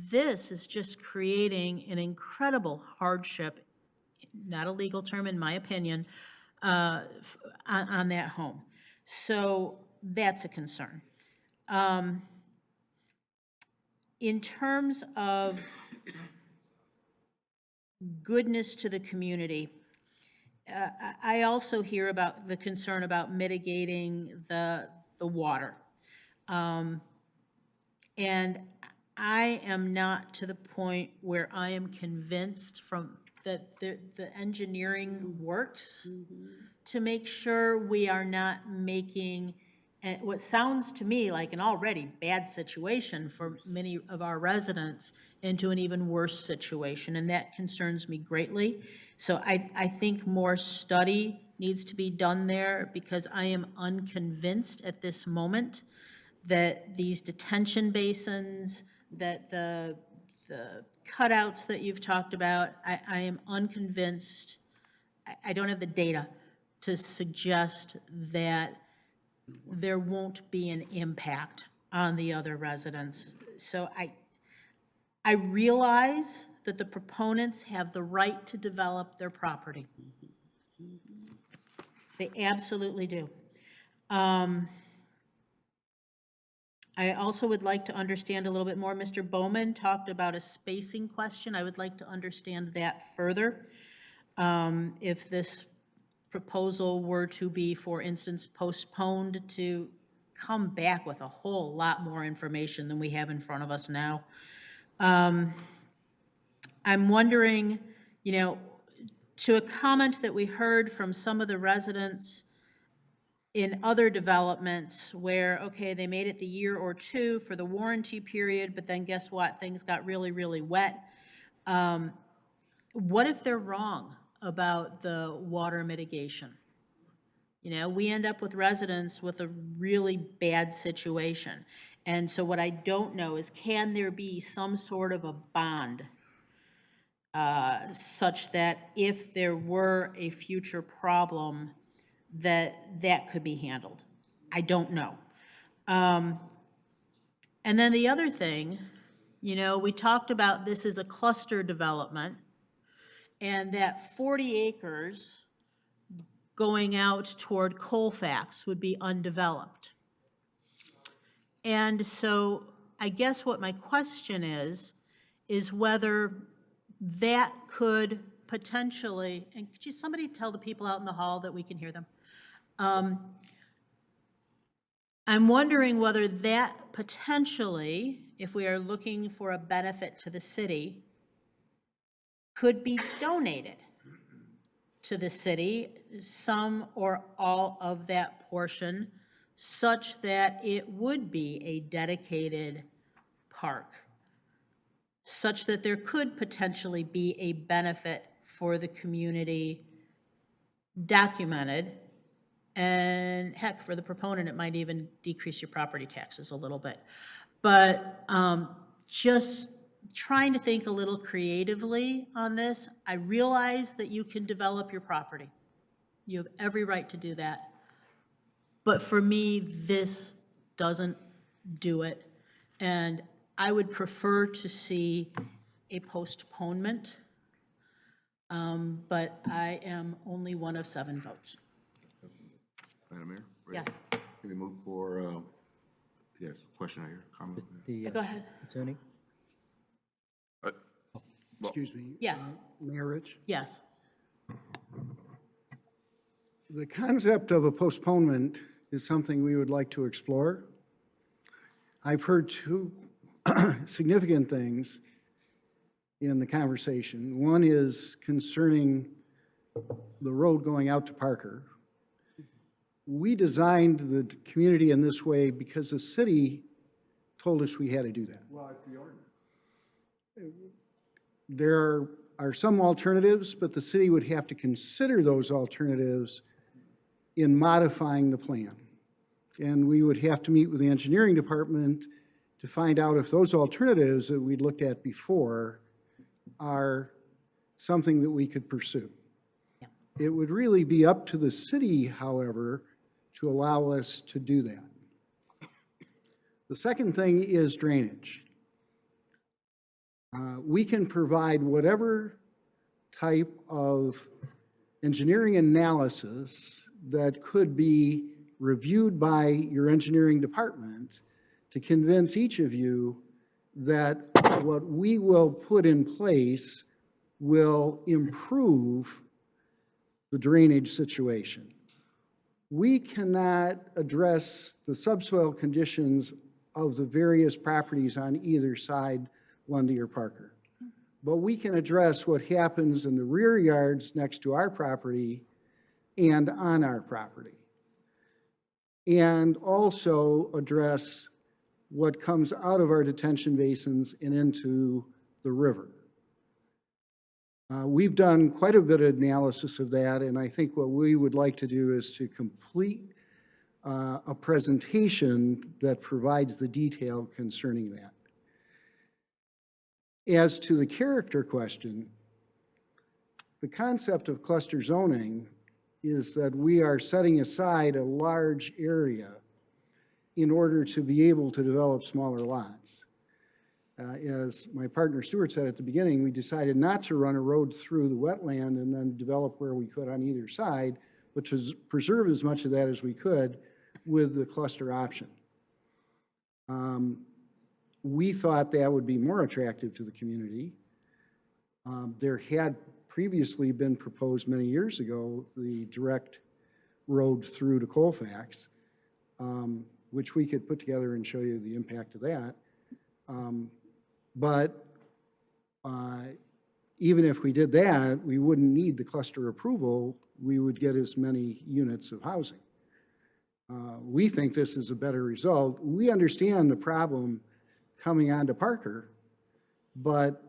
this is just creating an incredible hardship, not a legal term in my opinion, on that home. So that's a concern. In terms of goodness to the community, I also hear about the concern about mitigating the water. And I am not to the point where I am convinced that the engineering works to make sure we are not making what sounds to me like an already bad situation for many of our residents into an even worse situation, and that concerns me greatly. So I think more study needs to be done there, because I am unconvinced at this moment that these detention basins, that the cutouts that you've talked about, I am unconvinced. I don't have the data to suggest that there won't be an impact on the other residents. So I realize that the proponents have the right to develop their property. They absolutely do. I also would like to understand a little bit more. Mr. Bowman talked about a spacing question. I would like to understand that further. If this proposal were to be, for instance, postponed, to come back with a whole lot more information than we have in front of us now. I'm wondering, to a comment that we heard from some of the residents in other developments where, okay, they made it the year or two for the warranty period, but then guess what? Things got really, really wet. What if they're wrong about the water mitigation? We end up with residents with a really bad situation. And so what I don't know is, can there be some sort of a bond such that if there were a future problem, that could be handled? I don't know. And then the other thing, we talked about this as a cluster development, and that 40 acres going out toward Colfax would be undeveloped. And so I guess what my question is whether that could potentially, and could somebody tell the people out in the hall that we can hear them? I'm wondering whether that potentially, if we are looking for a benefit to the city, could be donated to the city, some or all of that portion, such that it would be a dedicated park, such that there could potentially be a benefit for the community documented. And heck, for the proponent, it might even decrease your property taxes a little bit. But just trying to think a little creatively on this. I realize that you can develop your property. You have every right to do that. But for me, this doesn't do it. And I would prefer to see a postponement. But I am only one of 7 votes. Madam Mayor? Yes. Can we move for, yes, question right here, comment? Go ahead. Attorney? Excuse me. Yes. Mayor Rich? Yes. The concept of a postponement is something we would like to explore. I've heard 2 significant things in the conversation. One is concerning the road going out to Parker. We designed the community in this way because the city told us we had to do that. Well, it's the ordinance. There are some alternatives, but the city would have to consider those alternatives in modifying the plan. And we would have to meet with the engineering department to find out if those alternatives that we looked at before are something that we could pursue. Yeah. It would really be up to the city, however, to allow us to do that. The second thing is drainage. We can provide whatever type of engineering analysis that could be reviewed by your engineering department to convince each of you that what we will put in place will improve the drainage situation. We cannot address the subsoil conditions of the various properties on either side, Lundy or Parker. But we can address what happens in the rear yards next to our property and on our property. And also address what comes out of our detention basins and into the river. We've done quite a bit of analysis of that, and I think what we would like to do is to complete a presentation that provides the detail concerning that. As to the character question, the concept of cluster zoning is that we are setting aside a large area in order to be able to develop smaller lots. As my partner Stuart said at the beginning, we decided not to run a road through the wetland and then develop where we could on either side, but to preserve as much of that as we could with the cluster option. We thought that would be more attractive to the community. There had previously been proposed many years ago the direct road through to Colfax, which we could put together and show you the impact of that. But even if we did that, we wouldn't need the cluster approval. We would get as many units of housing. We think this is a better result. We understand the problem coming onto Parker, but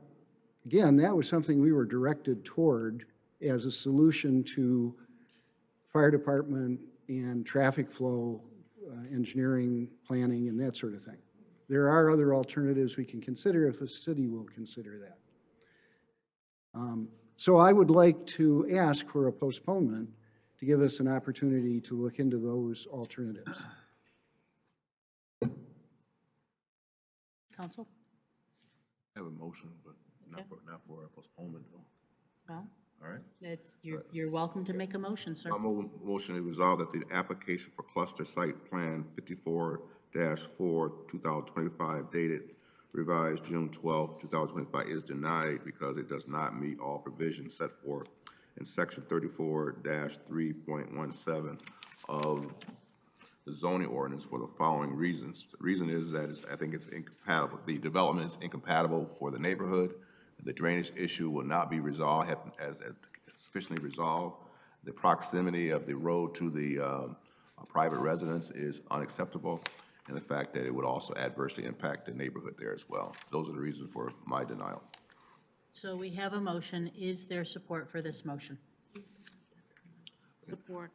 again, that was something we were directed toward as a solution to fire department and traffic flow, engineering, planning, and that sort of thing. There are other alternatives we can consider if the city will consider that. So I would like to ask for a postponement to give us an opportunity to look into those alternatives. Council? I have a motion, but not for a postponement though. Well, All right? you're welcome to make a motion, sir. My motion is resolved that the application for cluster site plan 54-4, 2025, dated revised June 12, 2025, is denied because it does not meet all provisions set forth in section 34-3.17 of the zoning ordinance for the following reasons. The reason is that I think it's incompatible. The development is incompatible for the neighborhood. The drainage issue will not be resolved, as sufficiently resolved. The proximity of the road to the private residence is unacceptable, and the fact that it would also adversely impact the neighborhood there as well. Those are the reasons for my denial. So we have a motion. Is there support for this motion? Support.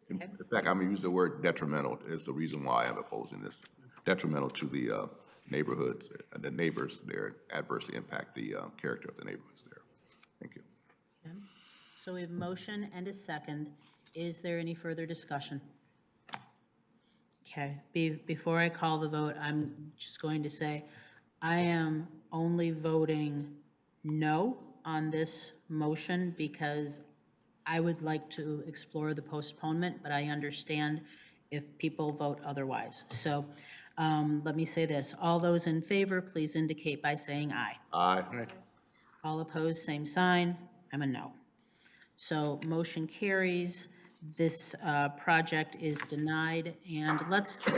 In fact, I'm going to use the word detrimental is the reason why I'm opposing this. Detrimental to the neighborhoods, and the neighbors there, adversely impact the character of the neighborhoods there. Thank you. Okay. So we have a motion and a second. Is there any further discussion? Okay, before I call the vote, I'm just going to say, I am only voting no on this motion because I would like to explore the postponement, but I understand if people vote otherwise. So let me say this. All those in favor, please indicate by saying aye. Aye. All opposed, same sign. I'm a no. So motion carries. This project is denied, and let's take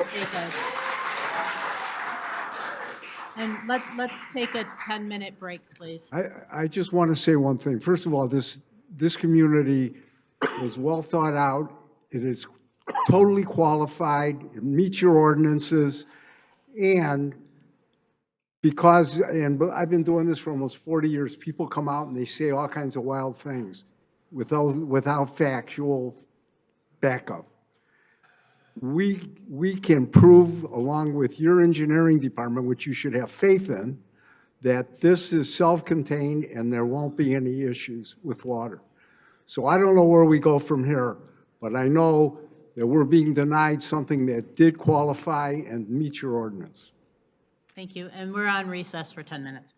a 10-minute break, please. I just want to say one thing. First of all, this community was well thought out. It is totally qualified. It meets your ordinances. And because, and I've been doing this for almost 40 years, people come out and they say all kinds of wild things without factual backup. We can prove, along with your engineering department, which you should have faith in, that this is self-contained and there won't be any issues with water. So I don't know where we go from here, but I know that we're being denied something that did qualify and meet your ordinance. Thank you, and we're on recess for 10 minutes.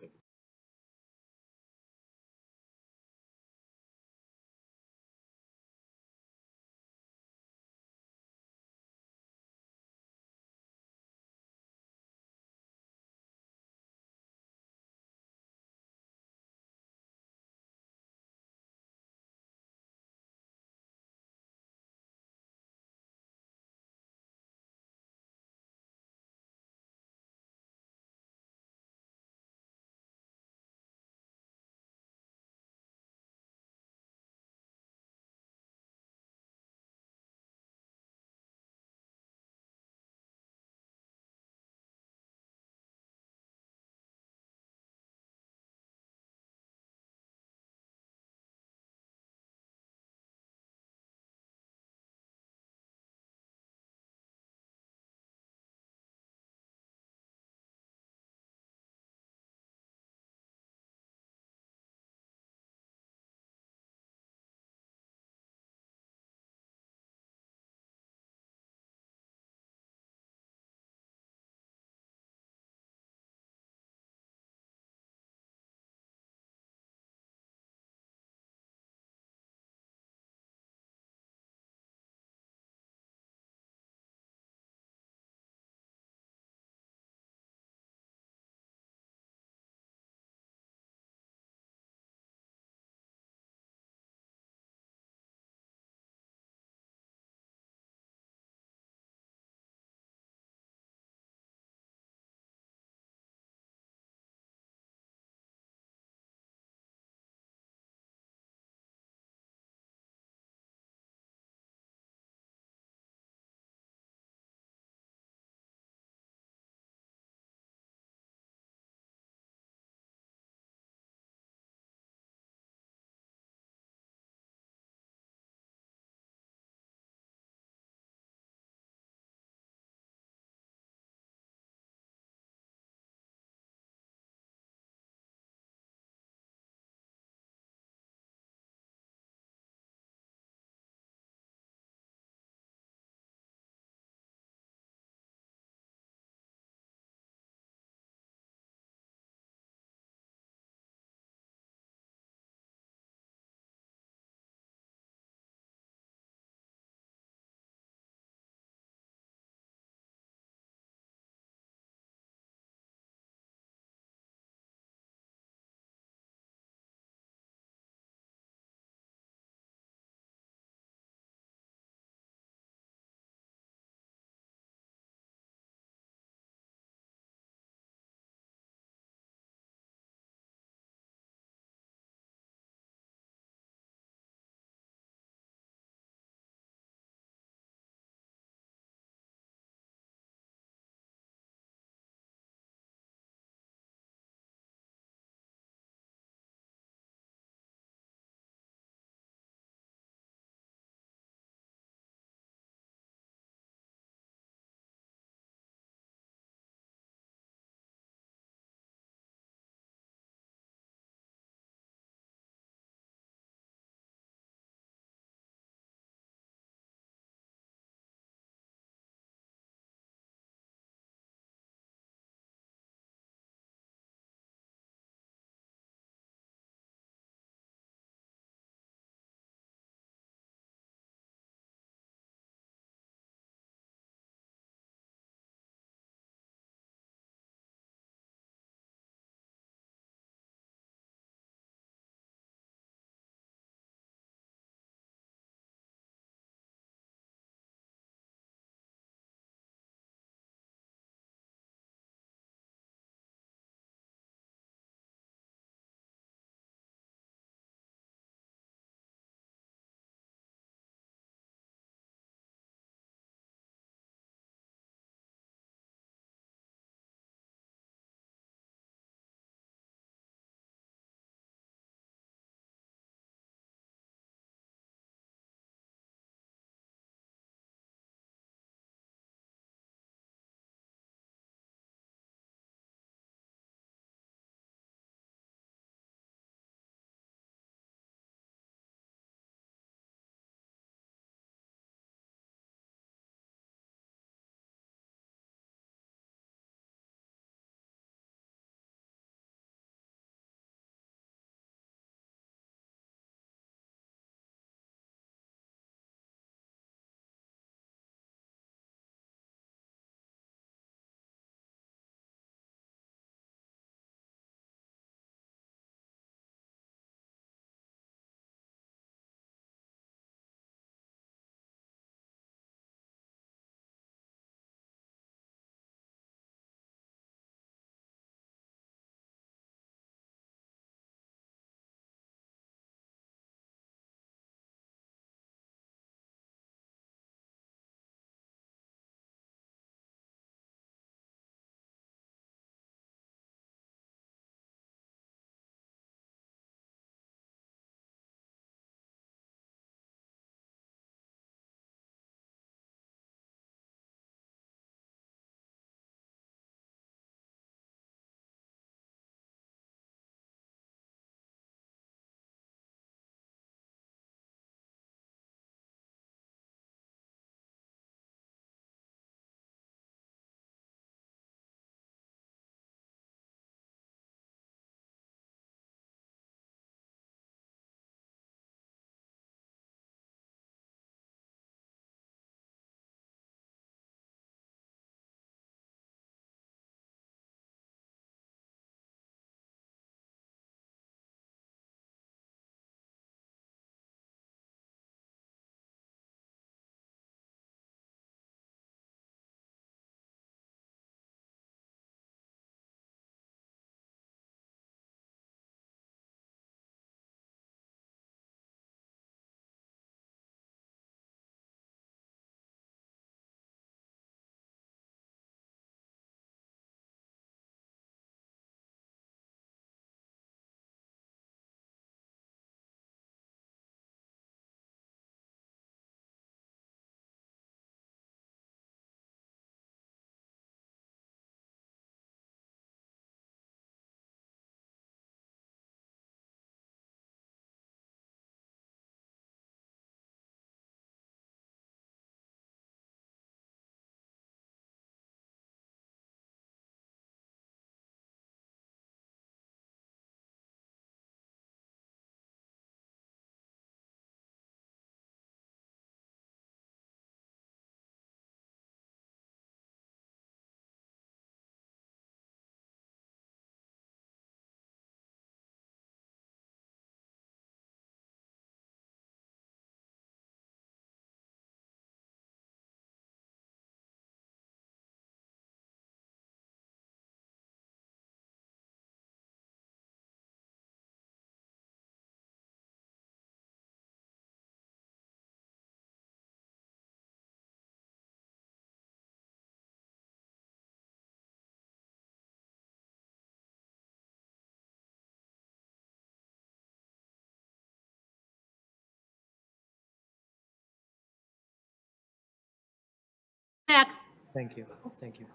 Thank you, thank you.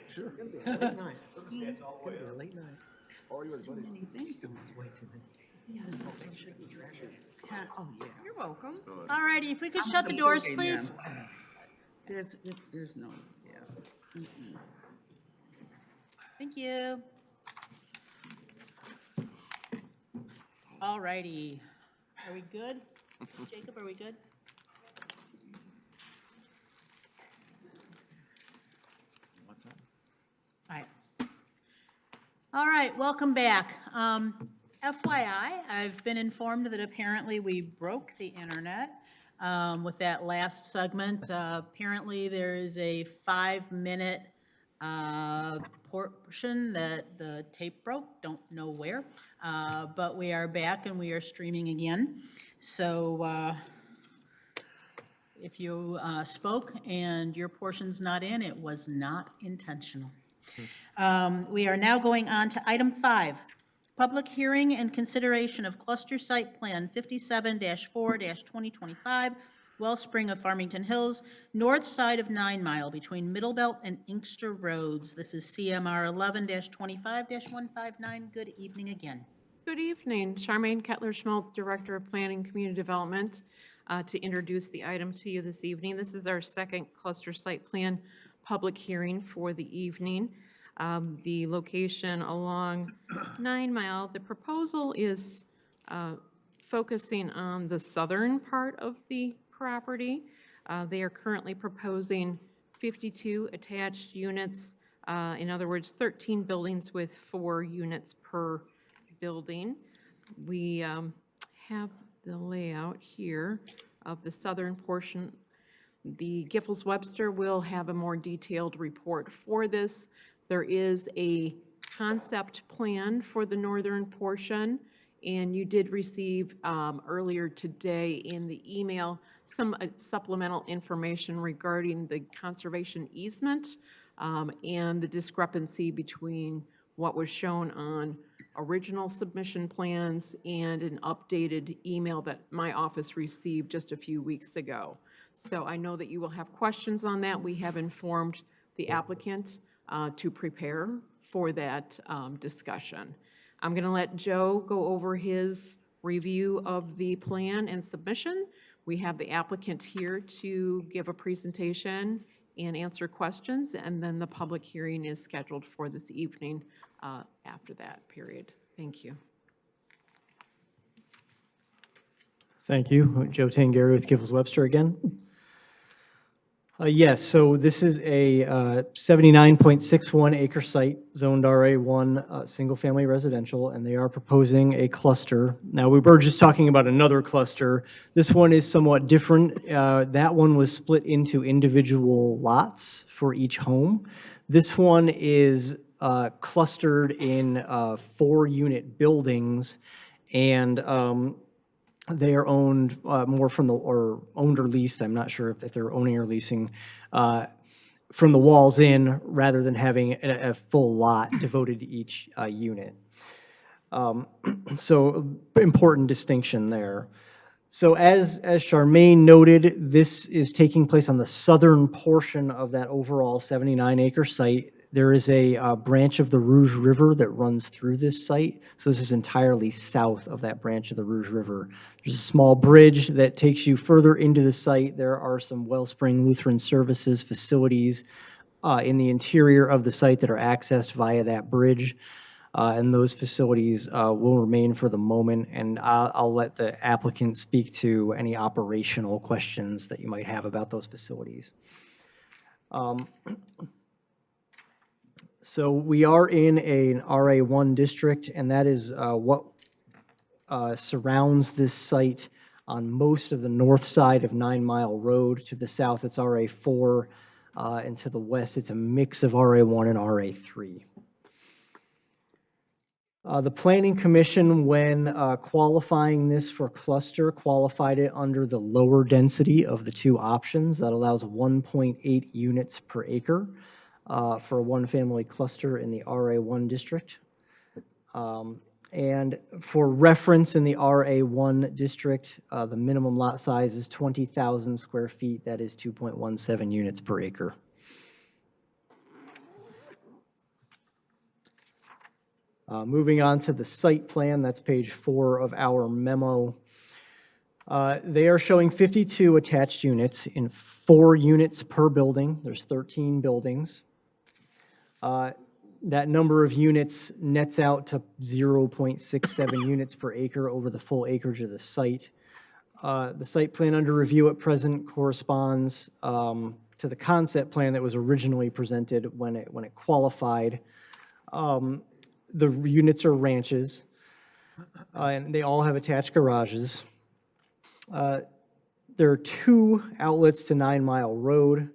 Sure. It's gonna be a late night. It's gonna be a late night. Many things. It's way too many. You're welcome. All righty, if we could shut the doors, please. There's no, yeah. Thank you. All righty. Are we good? Jacob, are we good? What's up? All right. All right, welcome back. FYI, I've been informed that apparently we broke the internet with that last segment. Apparently, there is a 5-minute portion that the tape broke, don't know where. But we are back and we are streaming again. So if you spoke and your portion's not in, it was not intentional. We are now going on to item 5, public hearing and consideration of cluster site plan 57-4-2025, Wellspring of Farmington Hills, north side of 9 Mile between Middlebelt and Inkster Roads. This is CMR 11-25-159. Good evening again. Good evening. Charmaine Kettler-Schmaltz, Director of Planning and Community Development, to introduce the item to you this evening. This is our second cluster site plan public hearing for the evening. The location along 9 Mile, the proposal is focusing on the southern part of the property. They are currently proposing 52 attached units, in other words, 13 buildings with 4 units per building. We have the layout here of the southern portion. The Giffords-Webster will have a more detailed report for this. There is a concept plan for the northern portion, and you did receive earlier today in the email some supplemental information regarding the conservation easement and the discrepancy between what was shown on original submission plans and an updated email that my office received just a few weeks ago. So I know that you will have questions on that. We have informed the applicant to prepare for that discussion. I'm going to let Joe go over his review of the plan and submission. We have the applicant here to give a presentation and answer questions, and then the public hearing is scheduled for this evening after that period. Thank you. Thank you. Joe Tangari with Giffords-Webster again. Yes, so this is a 79.61 acre site, zoned RA1, single-family residential, and they are proposing a cluster. Now, we were just talking about another cluster. This one is somewhat different. That one was split into individual lots for each home. This one is clustered in 4-unit buildings, and they are owned more from the, or owned or leased, I'm not sure if they're owning or leasing, from the walls in, rather than having a full lot devoted to each unit. So important distinction there. So as Charmaine noted, this is taking place on the southern portion of that overall 79-acre site. There is a branch of the Rouge River that runs through this site. So this is entirely south of that branch of the Rouge River. There's a small bridge that takes you further into the site. There are some Wellspring Lutheran Services facilities in the interior of the site that are accessed via that bridge. And those facilities will remain for the moment. And I'll let the applicant speak to any operational questions that you might have about those facilities. So we are in an RA1 district, and that is what surrounds this site on most of the north side of 9 Mile Road. To the south, it's RA4, and to the west, it's a mix of RA1 and RA3. The Planning Commission, when qualifying this for cluster, qualified it under the lower density of the 2 options. That allows 1.8 units per acre. For a one-family cluster in the RA1 district. And for reference, in the RA1 district, the minimum lot size is 20,000 square feet. That is 2.17 units per acre. Moving on to the site plan, that's page 4 of our memo. They are showing 52 attached units in 4 units per building. There's 13 buildings. That number of units nets out to 0.67 units per acre over the full acreage of the site. The site plan under review at present corresponds to the concept plan that was originally presented when it qualified. The units are ranches, and they all have attached garages. There are 2 outlets to 9 Mile Road,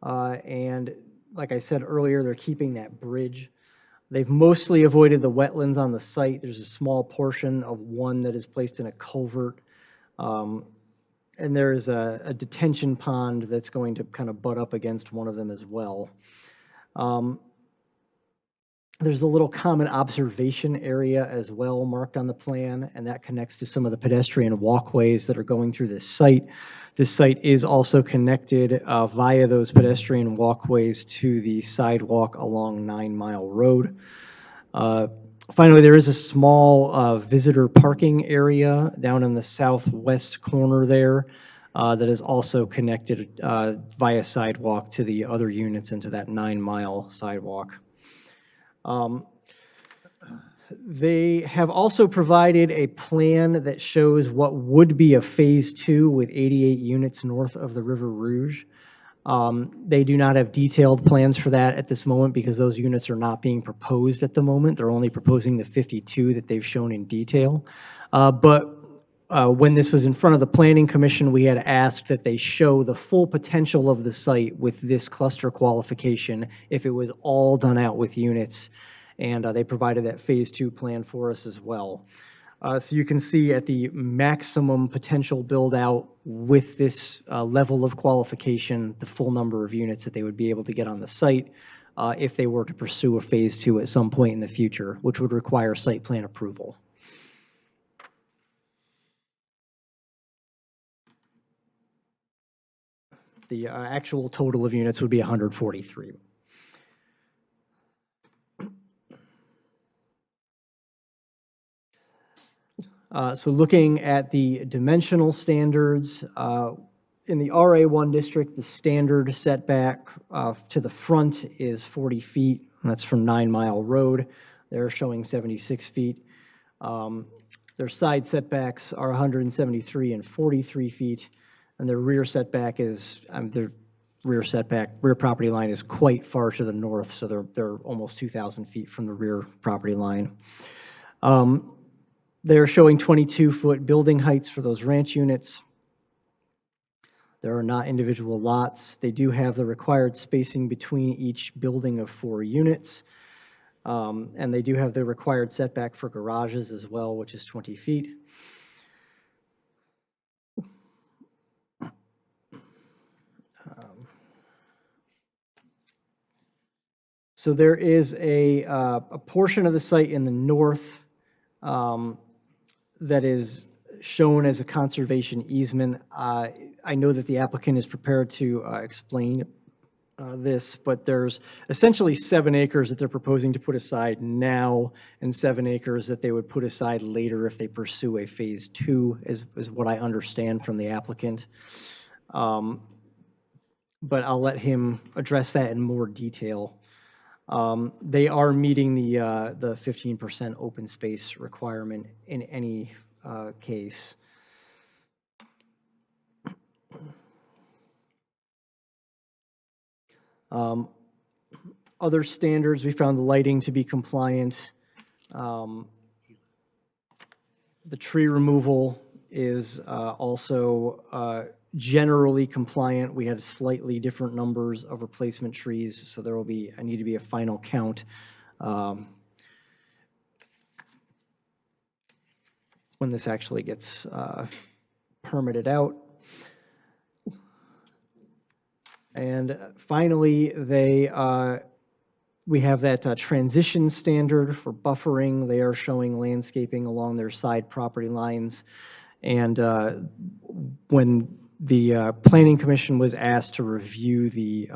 and like I said earlier, they're keeping that bridge. They've mostly avoided the wetlands on the site. There's a small portion of one that is placed in a culvert. And there's a detention pond that's going to kind of butt up against one of them as well. There's a little common observation area as well marked on the plan, and that connects to some of the pedestrian walkways that are going through this site. This site is also connected via those pedestrian walkways to the sidewalk along 9 Mile Road. Finally, there is a small visitor parking area down in the southwest corner there that is also connected via sidewalk to the other units and to that 9 Mile sidewalk. They have also provided a plan that shows what would be a Phase 2 with 88 units north of the River Rouge. They do not have detailed plans for that at this moment because those units are not being proposed at the moment. They're only proposing the 52 that they've shown in detail. But when this was in front of the Planning Commission, we had asked that they show the full potential of the site with this cluster qualification if it was all done out with units. And they provided that Phase 2 plan for us as well. So you can see at the maximum potential build-out with this level of qualification, the full number of units that they would be able to get on the site if they were to pursue a Phase 2 at some point in the future, which would require site plan approval. The actual total of units would be 143. So looking at the dimensional standards, in the RA1 district, the standard setback to the front is 40 feet, and that's from 9 Mile Road. They're showing 76 feet. Their side setbacks are 173 and 43 feet, and their rear setback is, their rear property line is quite far to the north, so they're almost 2,000 feet from the rear property line. They're showing 22-foot building heights for those ranch units. There are not individual lots. They do have the required spacing between each building of 4 units. And they do have the required setback for garages as well, which is 20 feet. So there is a portion of the site in the north that is shown as a conservation easement. I know that the applicant is prepared to explain this, but there's essentially 7 acres that they're proposing to put aside now and 7 acres that they would put aside later if they pursue a Phase 2, is what I understand from the applicant. But I'll let him address that in more detail. They are meeting the 15% open space requirement in any case. Other standards, we found the lighting to be compliant. The tree removal is also generally compliant. We had slightly different numbers of replacement trees, so there will be, need to be a final count when this actually gets permitted out. And finally, they We have that transition standard for buffering. They are showing landscaping along their side property lines. And when the Planning Commission was asked to review the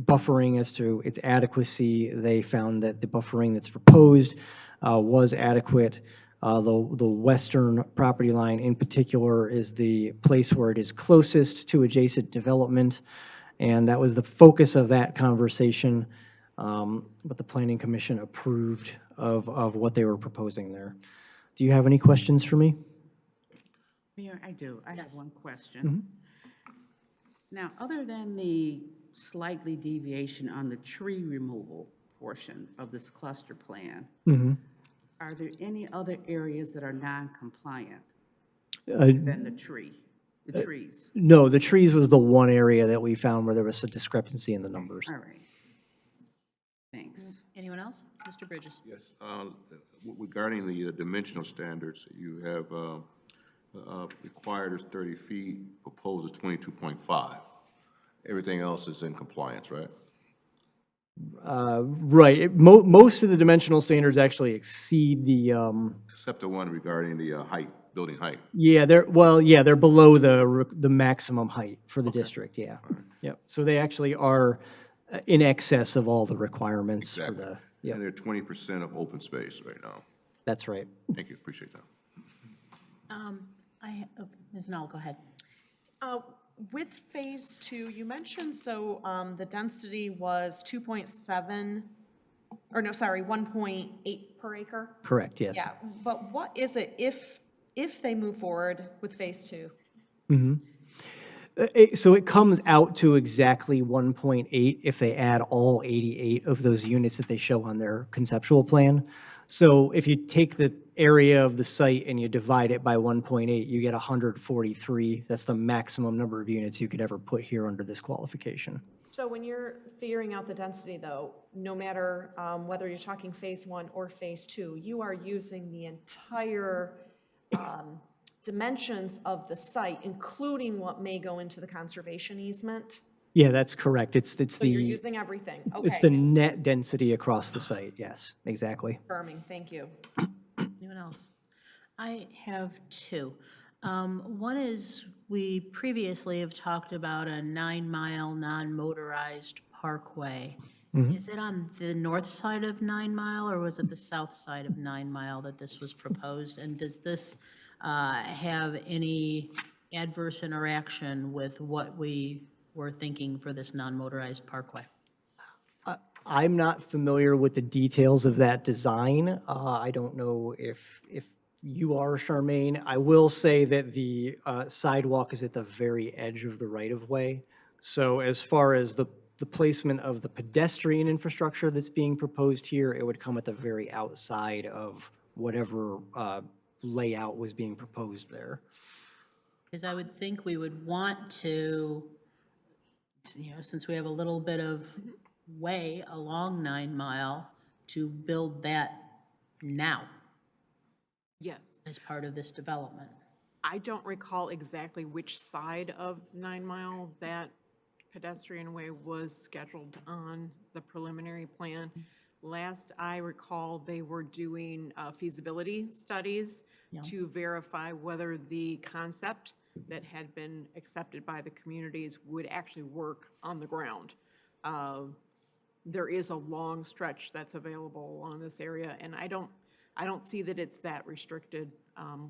buffering as to its adequacy, they found that the buffering that's proposed was adequate. The western property line in particular is the place where it is closest to adjacent development, and that was the focus of that conversation. But the Planning Commission approved of what they were proposing there. Do you have any questions for me? Mayor, I do. I have Yes. one question. Now, other than the slightly deviation on the tree removal portion of this cluster plan, are there any other areas that are non-compliant than the trees? No, the trees was the one area that we found where there was a discrepancy in the numbers. All right. Thanks. Anyone else? Mr. Bridges? Yes, regarding the dimensional standards, you have required is 30 feet, proposed is 22.5. Everything else is in compliance, right? Right. Most of the dimensional standards actually exceed the, Except the one regarding the height, building height. yeah, they're below the maximum height for the district, yeah. Yep. So they actually are in excess of all the requirements for Exactly. the, yeah, And they're 20% of open space right now. that's right. Thank you, appreciate that. Ms. Knoll, go ahead. With Phase 2, you mentioned, so the density was 2.7, or no, sorry, 1.8 per acre? Correct, yes. Yeah, but what is it if they move forward with Phase 2? So it comes out to exactly 1.8 if they add all 88 of those units that they show on their conceptual plan. So if you take the area of the site and you divide it by 1.8, you get 143. That's the maximum number of units you could ever put here under this qualification. So when you're figuring out the density, though, no matter whether you're talking Phase 1 or Phase 2, you are using the entire dimensions of the site, including what may go into the conservation easement? Yeah, that's correct. It's So you're the, using everything? it's the Okay. net density across the site, yes, exactly. Confirming, thank you. Anyone else? I have two. One is, we previously have talked about a 9-mile non-motorized parkway. Is it on the north side of 9 Mile, or was it the south side of 9 Mile that this was proposed? And does this have any adverse interaction with what we were thinking for this non-motorized parkway? I'm not familiar with the details of that design. I don't know if you are, Charmaine. I will say that the sidewalk is at the very edge of the right-of-way. So as far as the placement of the pedestrian infrastructure that's being proposed here, it would come at the very outside of whatever layout was being proposed there. Because I would think we would want to, since we have a little bit of way along 9 Mile, to build that now Yes. as part of this development. I don't recall exactly which side of 9 Mile that pedestrian way was scheduled on the preliminary plan. Last I recall, they were doing feasibility studies to verify whether the concept that had been accepted by the communities would actually work on the ground. There is a long stretch that's available along this area, and I don't see that it's that restricted,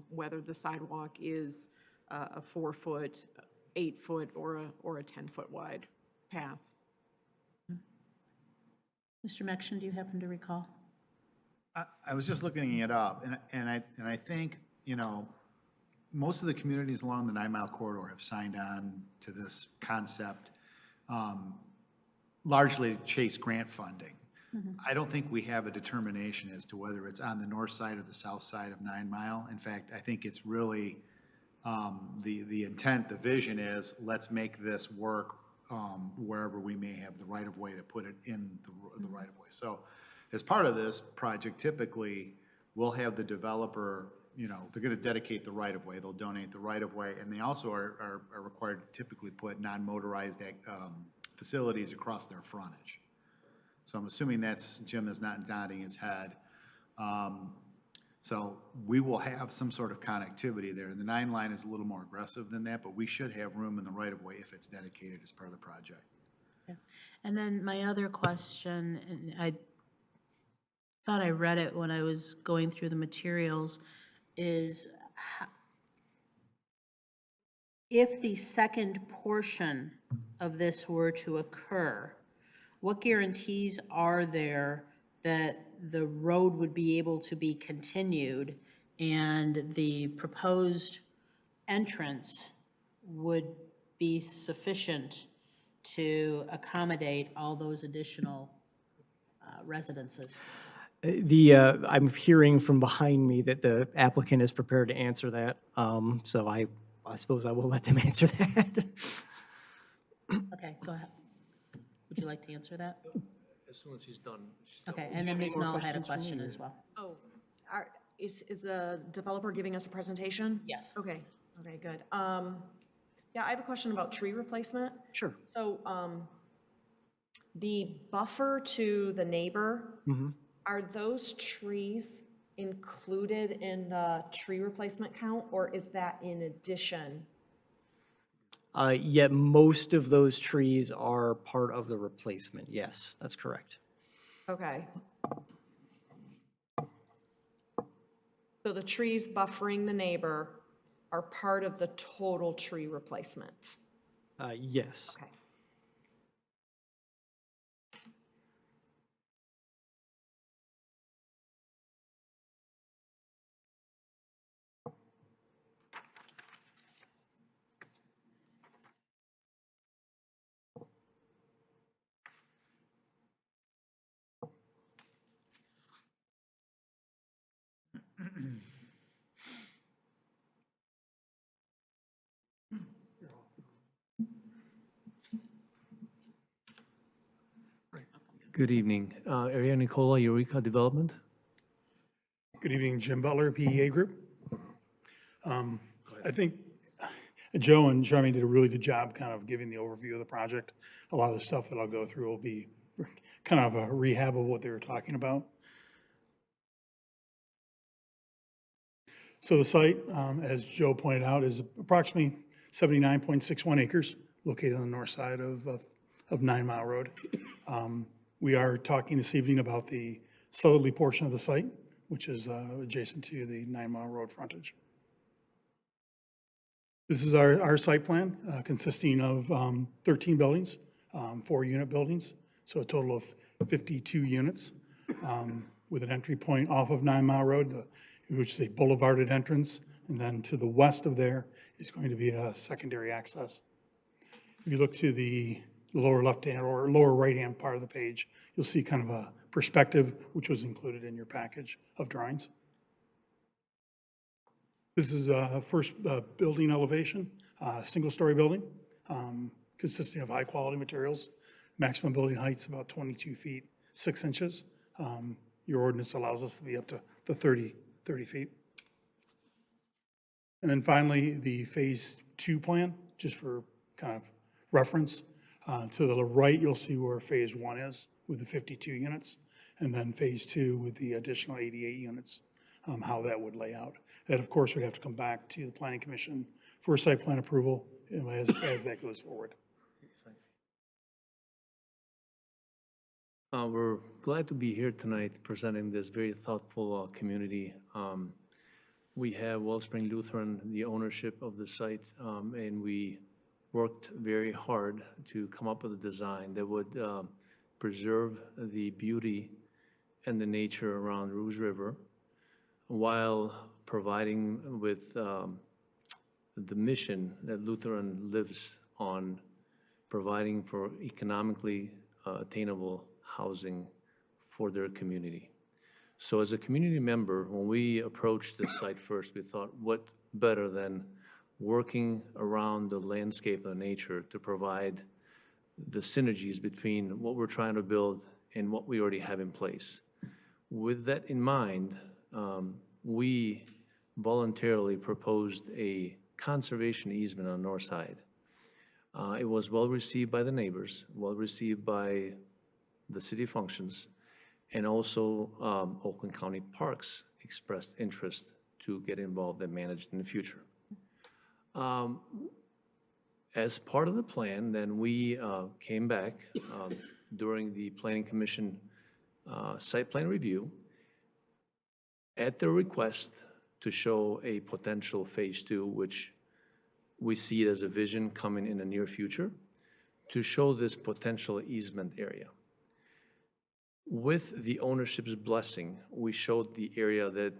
whether the sidewalk is a 4-foot, 8-foot, or a 10-foot wide path. Mr. Mection, do you happen to recall? I was just looking it up, and I think, most of the communities along the 9 Mile corridor have signed on to this concept, largely to chase grant funding. I don't think we have a determination as to whether it's on the north side or the south side of 9 Mile. In fact, I think it's really, the intent, the vision is, let's make this work wherever we may have the right-of-way to put it in the right-of-way. So as part of this project, typically, we'll have the developer, they're going to dedicate the right-of-way, they'll donate the right-of-way, and they also are required to typically put non-motorized facilities across their frontage. So I'm assuming that's, Jim is not nodding his head. So we will have some sort of connectivity there. The 9 line is a little more aggressive than that, but we should have room in the right-of-way if it's dedicated as part of the project. And then my other question, and I thought I read it when I was going through the materials, is if the second portion of this were to occur, what guarantees are there that the road would be able to be continued and the proposed entrance would be sufficient to accommodate all those additional residences? I'm hearing from behind me that the applicant is prepared to answer that, so I suppose I will let them answer that. Okay, go ahead. Would you like to answer that? As soon as he's done. Okay, and then Ms. Knoll had a question as well. Oh, is the developer giving us a presentation? Yes. Okay, okay, good. Yeah, I have a question about tree replacement. Sure. So, the buffer to the neighbor, are those trees included in the tree replacement count, or is that in addition? Yet most of those trees are part of the replacement. Yes, that's correct. Okay. So the trees buffering the neighbor are part of the total tree replacement? Yes. Okay. Good evening. Area Nicola, Eureka Development. Good evening, Jim Butler, PEA Group. I think Joe and Charmaine did a really good job kind of giving the overview of the project. A lot of the stuff that I'll go through will be kind of a rehab of what they were talking about. So the site, as Joe pointed out, is approximately 79.61 acres, located on the north side of 9 Mile Road. We are talking this evening about the southerly portion of the site, which is adjacent to the 9 Mile Road frontage. This is our site plan, consisting of 13 buildings, 4-unit buildings, so a total of 52 units, with an entry point off of 9 Mile Road, which is a boulevarded entrance, and then to the west of there is going to be a secondary access. If you look to the lower left-hand or lower right-hand part of the page, you'll see kind of a perspective, which was included in your package of drawings. This is a first building elevation, single-story building, consisting of high-quality materials. Maximum building height's about 22 feet, 6 inches. Your ordinance allows us to be up to 30 feet. And then finally, the Phase 2 plan, just for kind of reference. To the right, you'll see where Phase 1 is with the 52 units, and then Phase 2 with the additional 88 units, how that would lay out. That, of course, would have to come back to the Planning Commission for site plan approval, you know, as that goes forward. We're glad to be here tonight presenting this very thoughtful community. We have Wellspring Lutheran, the ownership of the site, and we worked very hard to come up with a design that would preserve the beauty and the nature around Rouge River while providing with the mission that Lutheran lives on, providing for economically attainable housing for their community. So as a community member, when we approached this site first, we thought, what better than working around the landscape and nature to provide the synergies between what we're trying to build and what we already have in place. With that in mind, we voluntarily proposed a conservation easement on the north side. It was well received by the neighbors, well received by the city functions, and also Oakland County Parks expressed interest to get involved and manage it in the future. As part of the plan, then we came back during the Planning Commission site plan review at their request to show a potential phase two, which we see it as a vision coming in the near future, to show this potential easement area. With the ownership's blessing, we showed the area that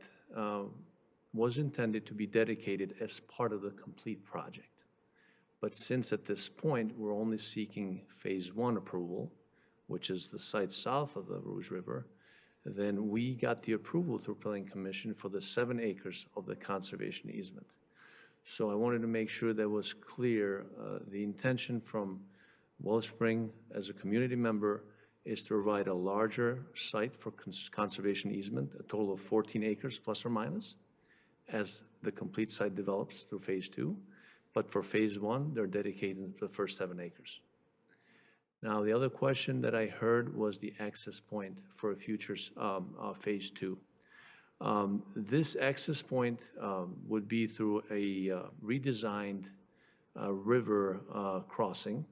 was intended to be dedicated as part of the complete project. But since at this point, we're only seeking phase one approval, which is the site south of the Rouge River, then we got the approval through Planning Commission for the 7 acres of the conservation easement. So I wanted to make sure that was clear. The intention from Wellspring as a community member is to provide a larger site for conservation easement, a total of 14 acres plus or minus, as the complete site develops through phase two. But for phase one, they're dedicated to the first 7 acres. Now, the other question that I heard was the access point for a future phase two. This access point would be through a redesigned river crossing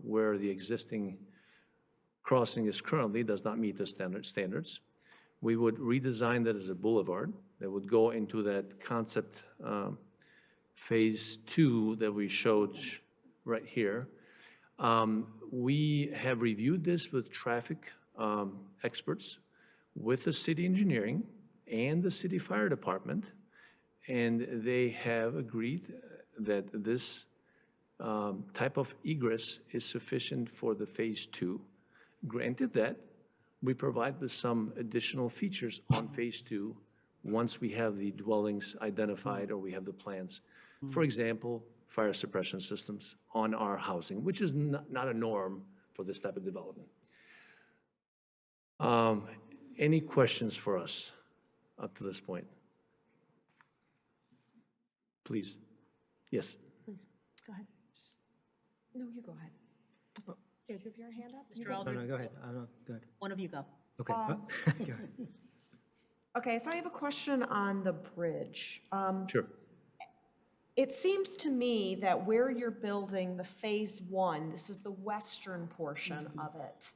where the existing crossing is currently does not meet the standards. We would redesign that as a boulevard that would go into that concept phase two that we showed right here. We have reviewed this with traffic experts, with the city engineering and the city fire department, and they have agreed that this type of egress is sufficient for the phase two. Granted that, we provide with some additional features on phase two once we have the dwellings identified or we have the plans. For example, fire suppression systems on our housing, which is not a norm for this type of development. Any questions for us up to this point? Please. Yes. Please, go ahead. No, you go ahead. Did you have your hand up? You Mr. go. Aldridge, go ahead. Go ahead. one of you go. Okay. Go ahead. Okay, so I have a question on the bridge. Sure. It seems to me that where you're building the phase one, this is the western portion of it.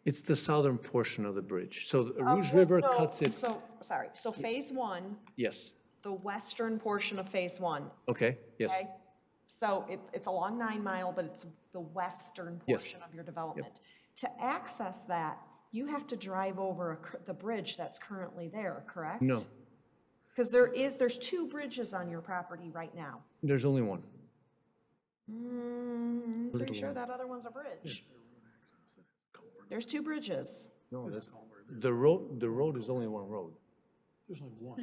It's the southern portion of the bridge. So the Oh, Rouge River no, cuts it, So phase one, yes. the western portion of phase one, Okay, yes. okay? So it's along 9 Mile, but it's the western Yes. portion of your development. To access that, you have to drive over the bridge that's currently there, correct? No, Because there's 2 bridges on your property right now. there's only one. I'm pretty sure that other one's a bridge. There's 2 bridges. No, the road is only one road. There's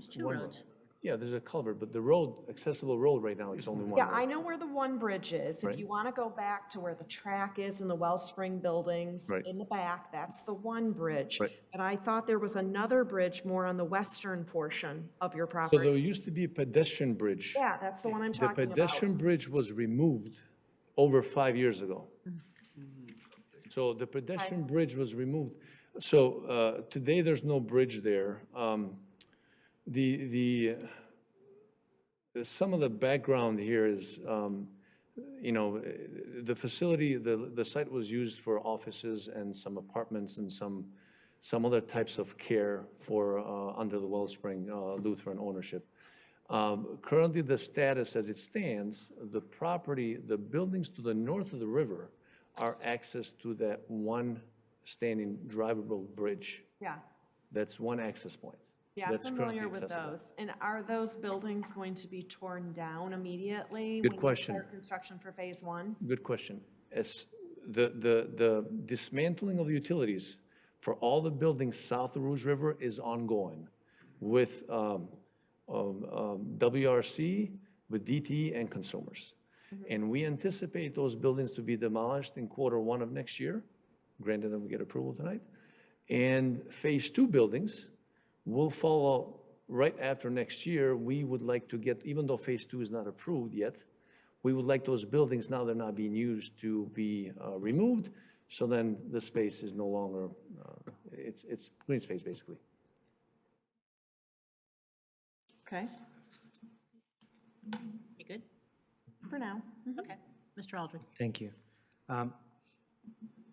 two One roads. Yeah, there's a culvert, but the road, accessible road right now, it's only one Yeah, road. I know where the one bridge is. If Right. you want to go back to where the track is in the Wellspring buildings Right. in the back, that's the one bridge. Right. But I thought there was another bridge more on the western portion of your So property. there used to be a pedestrian bridge. Yeah, that's the one I'm The talking about. pedestrian bridge was removed over 5 years ago. So the pedestrian bridge was removed. So today, there's no bridge there. Some of the background here is, the facility, the site was used for offices and some apartments and some other types of care for, under the Wellspring Lutheran ownership. Currently, the status as it stands, the property, the buildings to the north of the river are access to that one standing drivable bridge. Yeah, That's one access point. yeah, I'm That's currently familiar with accessible. those. And are those buildings going to be torn down immediately? Good when you question. start construction for phase one? Good question. As the dismantling of the utilities for all the buildings south of Rouge River is ongoing with WRC, with DTE and consumers. And we anticipate those buildings to be demolished in Q1 of next year, granted that we get approval tonight. And phase two buildings will follow right after next year. We would like to get, even though phase two is not approved yet, we would like those buildings, now they're not being used, to be removed So then the space is no longer, it's green space, basically. Okay, You good? for now. Okay. Mr. Aldridge? Thank you.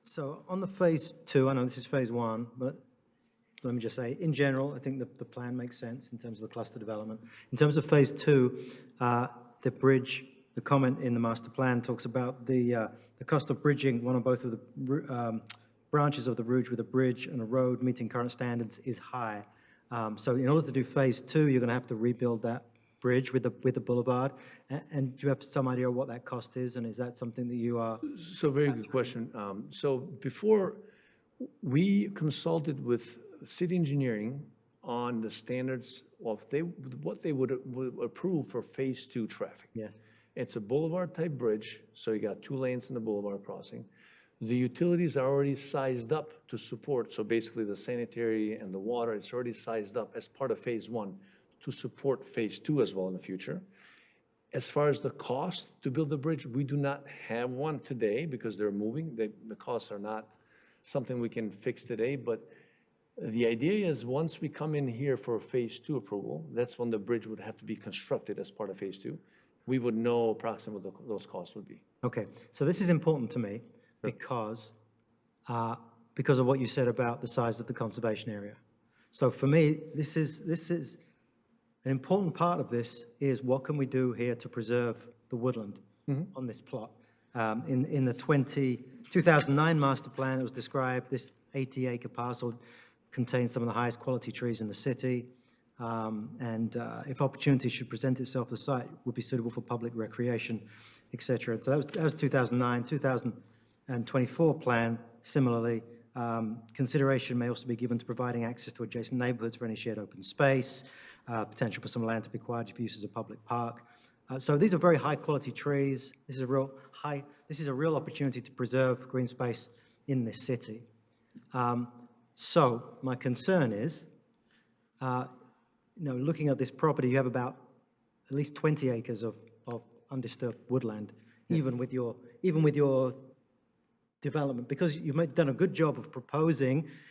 So on the phase two, I know this is phase one, but let me just say, in general, I think the plan makes sense in terms of the cluster development. In terms of phase two, the bridge, the comment in the master plan talks about the cost of bridging one or both of the branches of the Rouge with a bridge and a road meeting current standards is high. So in order to do phase two, you're going to have to rebuild that bridge with the boulevard. And do you have some idea of what that cost is? And is that something that you are? So very good question. So before, we consulted with city engineering on the standards of what they would approve for phase two traffic. Yes. It's a boulevard type bridge, so you got 2 lanes in the boulevard crossing. The utilities are already sized up to support, so basically the sanitary and the water, it's already sized up as part of phase one to support phase two as well in the future. As far as the cost to build the bridge, we do not have one today because they're moving. The costs are not something we can fix today, but the idea is once we come in here for phase two approval, that's when the bridge would have to be constructed as part of phase two. We would know approximately what those costs would be. Okay, so this is important to me because of what you said about the size of the conservation area. So for me, this is an important part of this is what can we do here to preserve the woodland on this plot. In the 2009 master plan, it was described this 80-acre parcel contains some of the highest quality trees in the city. And if opportunity should present itself, the site would be suitable for public recreation, etc. So that was 2009. 2024 plan, similarly, consideration may also be given to providing access to adjacent neighborhoods for any shared open space, potential for some land to be acquired for use as a public park. So these are very high quality trees. This is a real opportunity to preserve green space in this city. So my concern is, looking at this property, you have about at least 20 acres of undisturbed woodland, even with your development, because you've done a good job of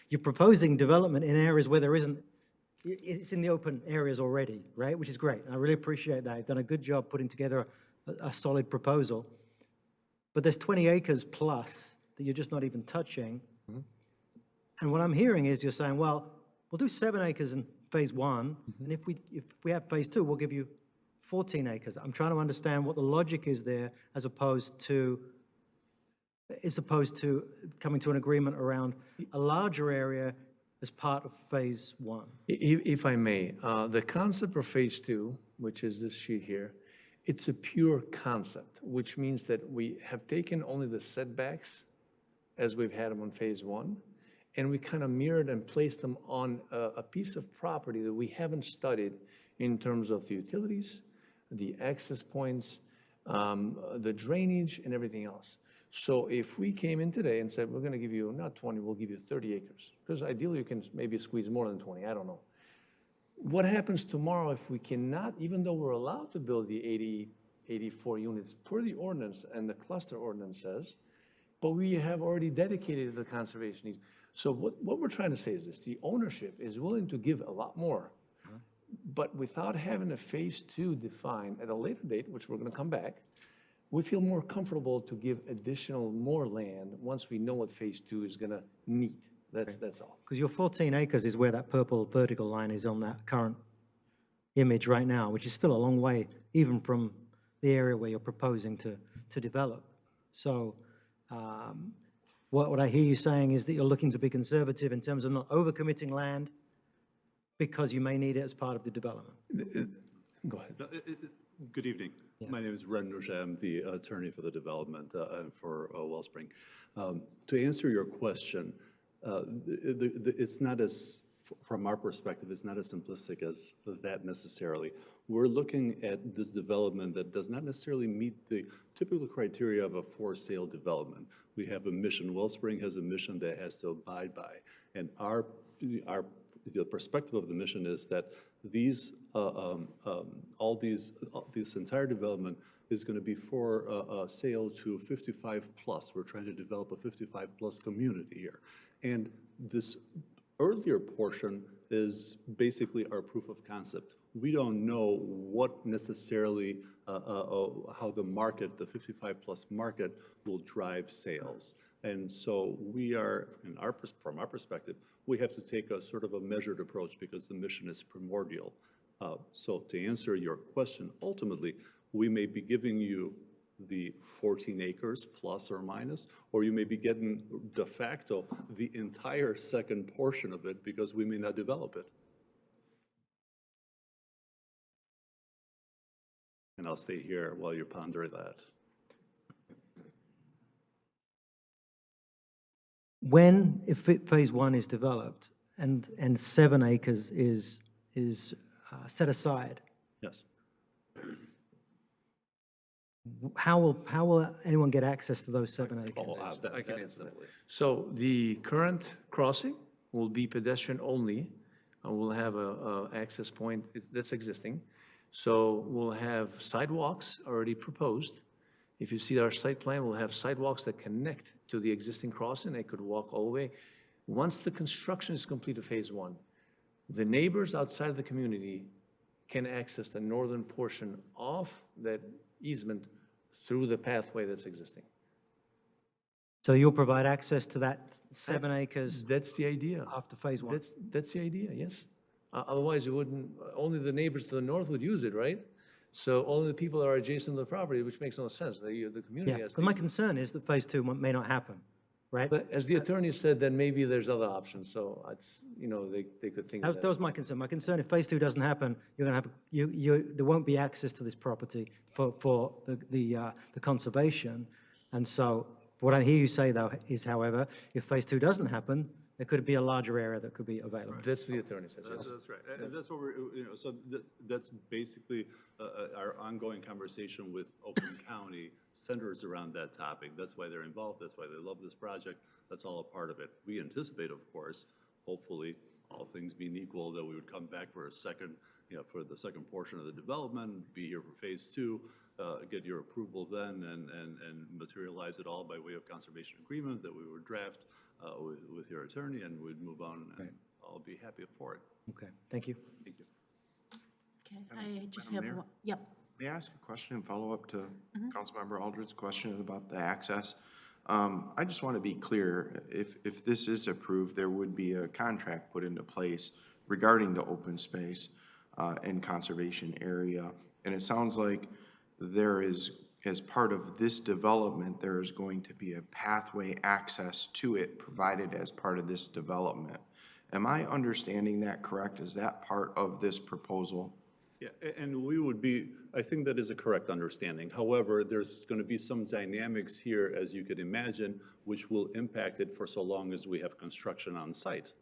you're proposing development in areas where there isn't, it's in the open areas already, right? Which is great. I really appreciate that. You've done a good job putting together a solid proposal. But there's 20 acres plus that you're just not even touching. And what I'm hearing is you're saying, well, we'll do 7 acres in phase one, and if we have phase two, we'll give you 14 acres. I'm trying to understand what the logic is there as opposed to coming to an agreement around a larger area as part of phase one. If I may, the concept of phase two, which is this sheet here, it's a pure concept, which means that we have taken only the setbacks as we've had them on phase one, and we kind of mirrored and placed them on a piece of property that we haven't studied in terms of the utilities, the access points, the drainage, and everything else. So if we came in today and said, we're going to give you not 20, we'll give you 30 acres, because ideally you can maybe squeeze more than 20, I don't know. What happens tomorrow if we cannot, even though we're allowed to build the 84 units per the ordinance and the cluster ordinance says, but we have already dedicated the conservation needs. So what we're trying to say is this: the ownership is willing to give a lot more, but without having a phase two defined at a later date, which we're going to come back, we feel more comfortable to give more land once we know what phase two is going to need. That's all. Because your 14 acres is where that purple vertical line is on that current image right now, which is still a long way even from the area where you're proposing to develop. So what I hear you saying is that you're looking to be conservative in terms of not overcommitting land because you may need it as part of the development. Go ahead. Good evening. Yeah. My name is Ren Roche. I'm the attorney for the development for Wellspring. To answer your question, it's not as, from our perspective, it's not as simplistic as that necessarily. we're looking at this development that does not necessarily meet the typical criteria of a for-sale development. We have a mission, Wellspring has a mission that it has to abide by. And the perspective of the mission is that this entire development is going to be for sale to 55 plus. We're trying to develop a 55 plus community here. And this earlier portion is basically our proof of concept. We don't know what necessarily, how the market, the 55 plus market will drive sales. And so we are, from our perspective, we have to take a sort of a measured approach because the mission is primordial. So to answer your question, ultimately, we may be giving you the 14 acres plus or minus, or you may be getting de facto the entire second portion of it because we may not develop it. And I'll stay here while you ponder that. If phase one is developed and 7 acres is set aside, Yes. how will anyone get access to those 7 acres? I can answer that. So the current crossing will be pedestrian only. We'll have a access point that's existing. So we'll have sidewalks already proposed. If you see our site plan, we'll have sidewalks that connect to the existing crossing. They could walk all the way. Once the construction is complete of phase one, the neighbors outside of the community can access the northern portion of that easement through the pathway that's existing. So you'll provide access to that 7 acres That's the idea. after phase one? That's the idea, yes. Otherwise, you wouldn't, only the neighbors to the north would use it, right? So only the people that are adjacent to the property, which makes no sense. The community Yeah, has to. but my concern is that phase two may not happen, right? But as the attorney said, then maybe there's other options, so it's, they could think of That that. was my concern. My concern, if phase two doesn't happen, you're going to have, there won't be access to this property for the conservation. And so what I hear you say, though, is, however, if phase two doesn't happen, there could be a larger area that could be available. That's what the attorney says, yes. That's right. And that's what we're, so that's basically our ongoing conversation with Oakland County centers around that topic. That's why they're involved. That's why they love this project. That's all a part of it. We anticipate, of course, hopefully, all things being equal, that we would come back for a second, for the second portion of the development, be here for phase two, get your approval then, and materialize it all by way of conservation agreement that we would draft with your attorney, and we'd move on, and I'll be happy for it. Okay, thank you. Thank you. Okay, I just Madam have Mayor? one, yep. May I ask a question and follow up to Councilmember Aldred's question about the access? I just want to be clear, if this is approved, there would be a contract put into place regarding the open space and conservation area. And it sounds like there is, as part of this development, there is going to be a pathway access to it provided as part of this development. Am I understanding that correct? Is that part of this proposal? Yeah, and we would be, I think that is a correct understanding. However, there's going to be some dynamics here, as you could imagine, which will impact it for so long as we have construction on site,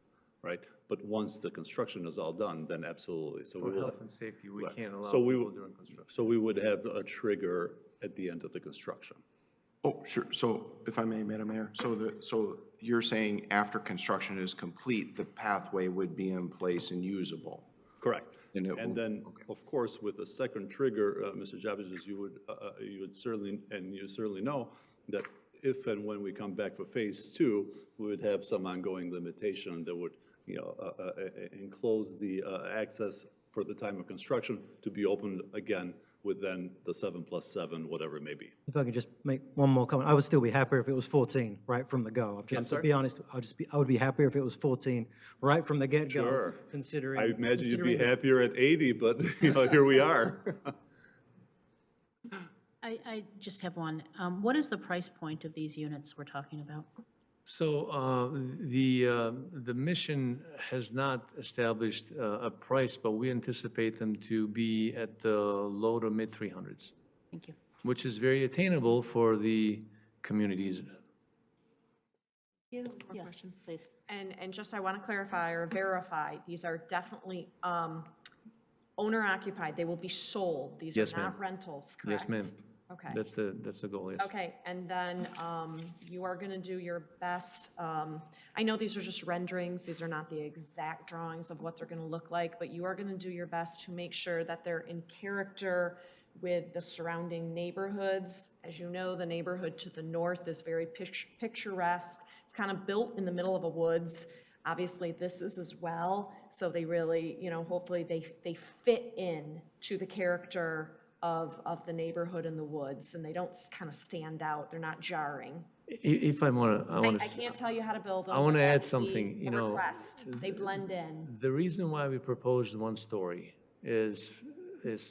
right? But once the construction is all done, then absolutely. So For we will, health and safety, we right. can't allow So we people would- during construction. So we would have a trigger at the end of the construction. Oh, sure. So if I may, Madam Mayor, so you're saying after construction is complete, the pathway would be in place and usable? Correct. And it will- And then, of course, with a second trigger, Mr. Javas, you would certainly, and you certainly know that if and when we come back for phase two, we would have some ongoing limitation that would, enclose the access for the time of construction to be opened again within the 7+7, whatever it may be. If I could just make one more comment, I would still be happier if it was 14 right from the go. Just to be honest, I would be happier if it was 14 right from the get-go. Sure. Considering. I imagine you'd be considering the- happier at 80, but, here we are. I just have one. What is the price point of these units we're talking about? So the mission has not established a price, but we anticipate them to be at the low to mid 300s, Thank you. which is very attainable for the communities. Yes, please. And just I want to clarify or verify, these are definitely owner occupied, they will be sold. These are Yes, ma'am. not rentals, correct? Yes, ma'am. Okay. That's the goal, yes. Okay, and then you are going to do your best. I know these are just renderings, these are not the exact drawings of what they're going to look like, but you are going to do your best to make sure that they're in character with the surrounding neighborhoods. As you know, the neighborhood to the north is very picturesque. It's kind of built in the middle of a woods. Obviously, this is as well, so they really, hopefully they fit in to the character of the neighborhood and the woods, and they don't kind of stand out, they're not jarring. If I want to, I can't tell you how to build them. I want to but add that's the- something, the request. They blend in. The reason why we proposed one story is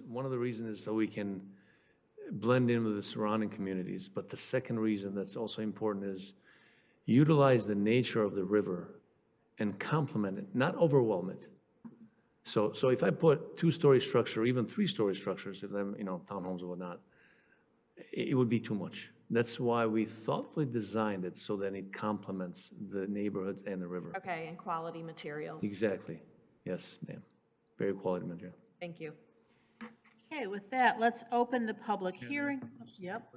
one of the reasons is so we can blend in with the surrounding communities. But the second reason that's also important is utilize the nature of the river and complement it, not overwhelm it. So if I put two-story structure, even three-story structures, if them, townhomes or whatnot, it would be too much. That's why we thoughtfully designed it so that it complements the neighborhoods and the river. Okay, and quality materials. Exactly. Yes, ma'am. Very quality material. Thank you. Okay, with that, let's open the public hearing. Yep.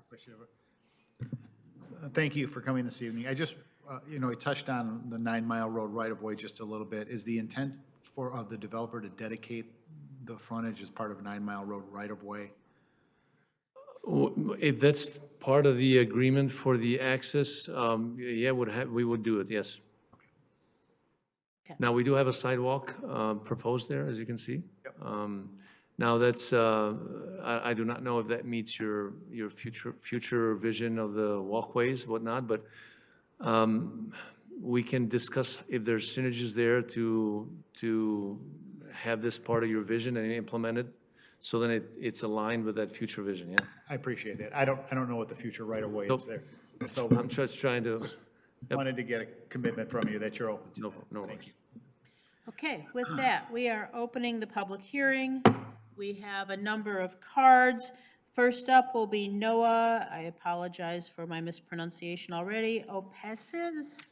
Thank you for coming this evening. I just, we touched on the 9 Mile Road right-of-way just a little bit. Is the intent of the developer to dedicate the frontage as part of 9 Mile Road right-of-way? If that's part of the agreement for the access, yeah, we would do it, yes. Okay. Now, we do have a sidewalk proposed there, as you can see. Now, that's, I do not know if that meets your future vision of the walkways, whatnot, but we can discuss if there's synergies there to have this part of your vision and implement it, so then it's aligned with that future vision, yeah? I appreciate that. I don't know what the future right-of-way is there. So I'm just trying to, wanted to get a commitment from you that you're open to that. no Thank worries. you. Okay, with that, we are opening the public hearing. We have a number of cards. First up will be Noah, I apologize for my mispronunciation already, Opesses,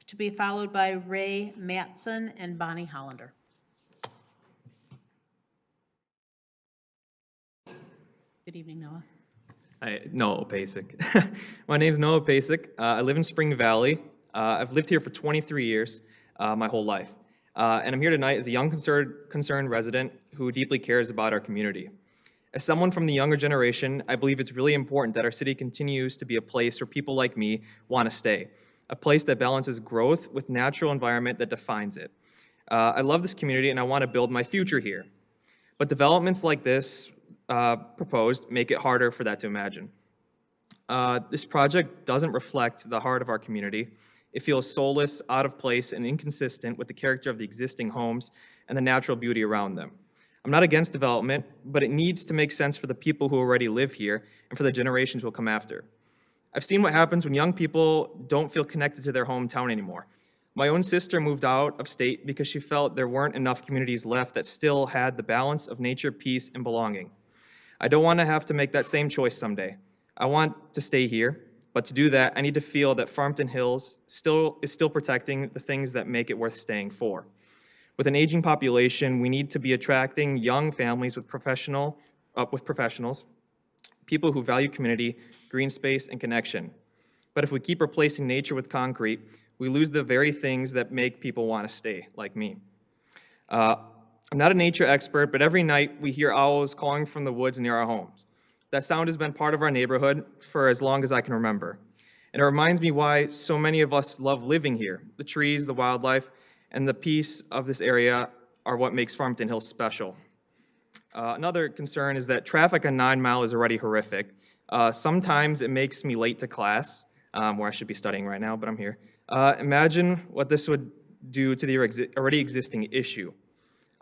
to be followed by Ray Matson and Bonnie Hollander. Good evening, Noah. Noah Opasik. My name's Noah Opasik. I live in Spring Valley. I've lived here for 23 years, my whole life. And I'm here tonight as a young concerned resident who deeply cares about our community. As someone from the younger generation, I believe it's really important that our city continues to be a place where people like me want to stay, a place that balances growth with natural environment that defines it. I love this community and I want to build my future here. But developments like this proposed make it harder for that to imagine. This project doesn't reflect the heart of our community. It feels soulless, out of place, and inconsistent with the character of the existing homes and the natural beauty around them. I'm not against development, but it needs to make sense for the people who already live here and for the generations who will come after. I've seen what happens when young people don't feel connected to their hometown anymore. My own sister moved out of state because she felt there weren't enough communities left that still had the balance of nature, peace, and belonging. I don't want to have to make that same choice someday. I want to stay here, but to do that, I need to feel that Farmington Hills is still protecting the things that make it worth staying for. With an aging population, we need to be attracting young families with professionals, people who value community, green space, and connection. But if we keep replacing nature with concrete, we lose the very things that make people want to stay, like me. I'm not a nature expert, but every night we hear owls calling from the woods near our homes. That sound has been part of our neighborhood for as long as I can remember. And it reminds me why so many of us love living here. The trees, the wildlife, and the peace of this area are what makes Farmington Hills special. Another concern is that traffic on 9 Mile is already horrific. Sometimes it makes me late to class, where I should be studying right now, but I'm here. Imagine what this would do to the already existing issue.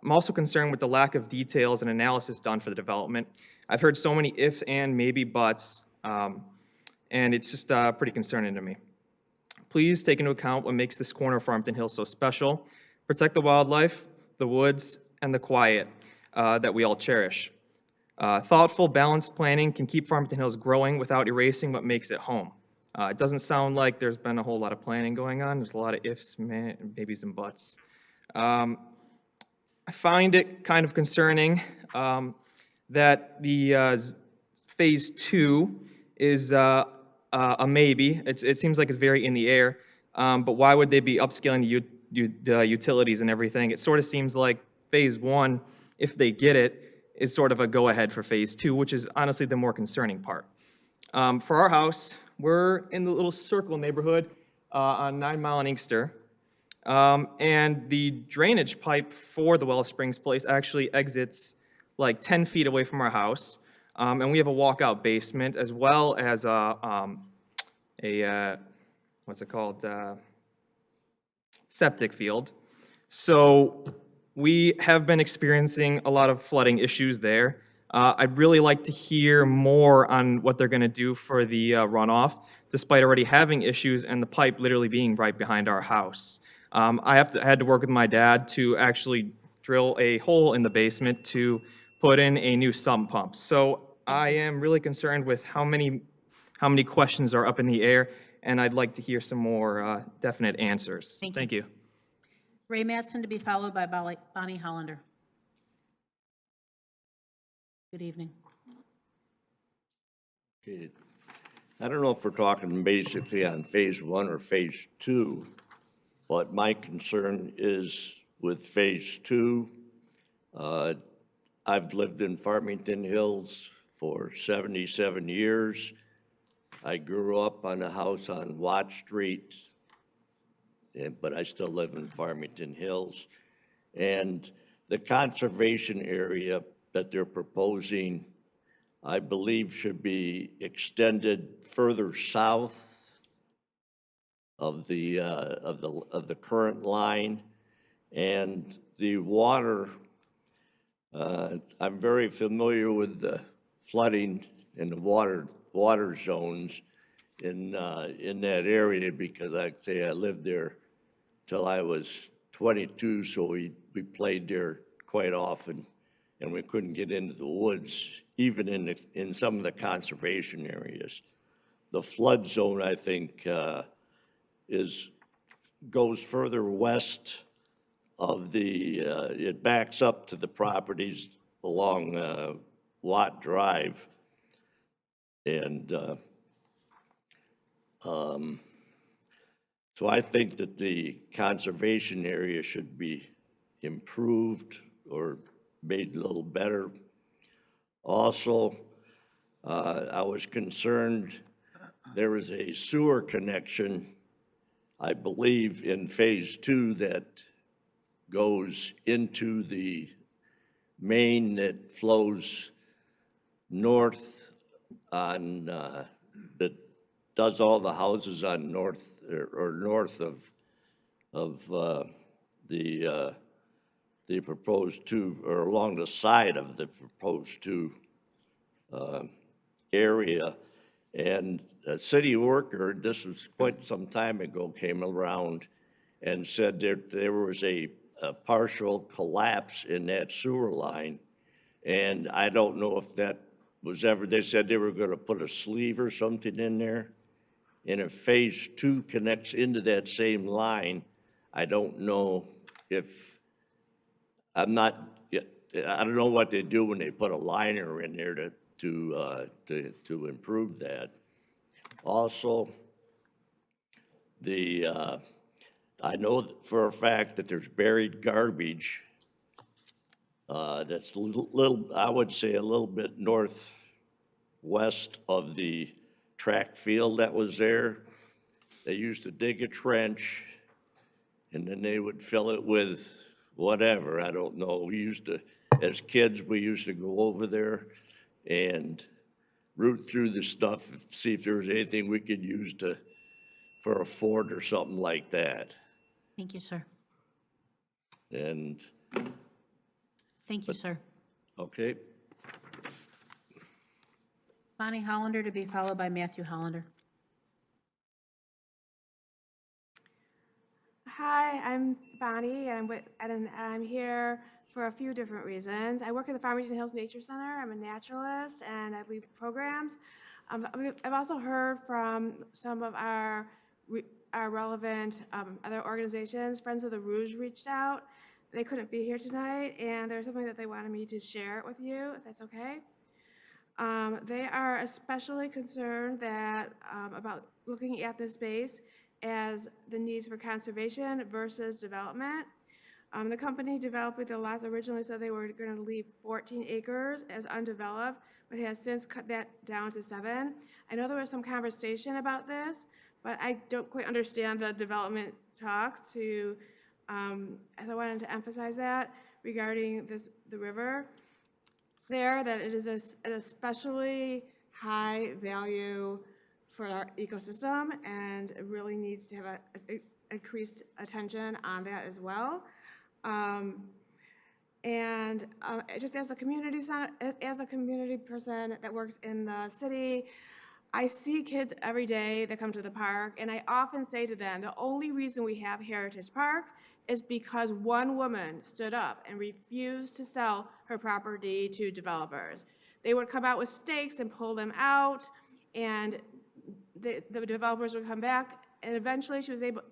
I'm also concerned with the lack of details and analysis done for the development. I've heard so many if and maybe buts, and it's just pretty concerning to me. Please take into account what makes this corner of Farmington Hills so special. Protect the wildlife, the woods, and the quiet that we all cherish. Thoughtful, balanced planning can keep Farmington Hills growing without erasing what makes it home. It doesn't sound like there's been a whole lot of planning going on. There's a lot of ifs, maybes, and buts. I find it kind of concerning that the Phase 2 is a maybe. It seems like it's very in the air, but why would they be upscaling the utilities and everything? It sort of seems like Phase 1, if they get it, is sort of a go-ahead for Phase 2, which is honestly the more concerning part. For our house, we're in the little circle neighborhood on 9 Mile and Inkster. And the drainage pipe for the Wellsprings place actually exits like 10 feet away from our house. And we have a walkout basement as well as what's it called? Septic field. So we have been experiencing a lot of flooding issues there. I'd really like to hear more on what they're going to do for the runoff, despite already having issues and the pipe literally being right behind our house. I had to work with my dad to actually drill a hole in the basement to put in a new sump pump. So I am really concerned with how many questions are up in the air, and I'd like to hear some more definite answers. Thank you. Ray Mattson to be followed by Bonnie Hollander. Good evening. Okay. I don't know if we're talking basically on Phase 1 or Phase 2, but my concern is with Phase 2. I've lived in Farmington Hills for 77 years. I grew up on a house on Watt Street, but I still live in Farmington Hills. And the conservation area that they're proposing, I believe, should be extended further south of the current line. And the water, I'm very familiar with the flooding in the water zones in that area, because I'd say I lived there till I was 22, so we played there quite often, and we couldn't get into the woods, even in some of the conservation areas. The flood zone, I think, goes further west of it backs up to the properties along Watt Drive. And so I think that the conservation area should be improved or made a little better. Also, I was concerned there was a sewer connection, I believe, in Phase 2 that goes into the main that flows north on, that does all the houses on north of the proposed 2, or along the side of the proposed 2 area. And a city worker, this was quite some time ago, came around and said there was a partial collapse in that sewer line. And I don't know if that was ever, they said they were going to put a sleeve or something in there. And if Phase 2 connects into that same line, I don't know if, I don't know what they do when they put a liner in there to improve that. Also, I know for a fact that there's buried garbage that's I would say a little bit northwest of the track field that was there. They used to dig a trench, and then they would fill it with whatever, I don't know. As kids, we used to go over there and root through the stuff, see if there was anything we could use for a fort or something like that. Thank you, sir. And. Thank you, sir. Okay. Bonnie Hollander to be followed by Matthew Hollander. Hi, I'm Bonnie, and I'm here for a few different reasons. I work at the Farmington Hills Nature Center. I'm a naturalist, and I lead programs. I've also heard from some of our relevant other organizations. Friends of the Rouge reached out. they couldn't be here tonight, and there's something that they wanted me to share with you, if that's okay. They are especially concerned that, about looking at this space as the needs for conservation versus development. The company developing the lots originally said they were going to leave 14 acres as undeveloped, but has since cut that down to 7. I know there was some conversation about this, but I don't quite understand the development talks to, so I wanted to emphasize that regarding the river there, that it is an especially high value for our ecosystem and it really needs to have a increased attention on that as well. Just as a community person that works in the city, I see kids every day that come to the park, and I often say to them, the only reason we have Heritage Park is because one woman stood up and refused to sell her property to developers. They would come out with stakes and pull them out, and the developers would come back, and eventually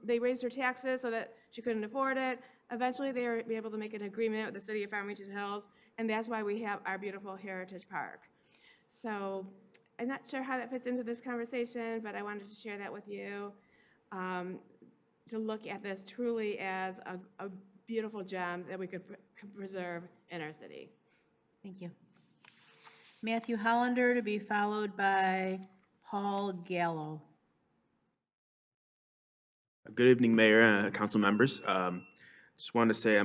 they raised her taxes so that she couldn't afford it. Eventually, they were able to make an agreement with the city of Farmington Hills, and that's why we have our beautiful Heritage Park. So I'm not sure how that fits into this conversation, but I wanted to share that with you, to look at this truly as a beautiful gem that we could preserve in our city. Thank you. Matthew Hollander to be followed by Paul Gallo. Good evening, Mayor and council members. Just wanted to say,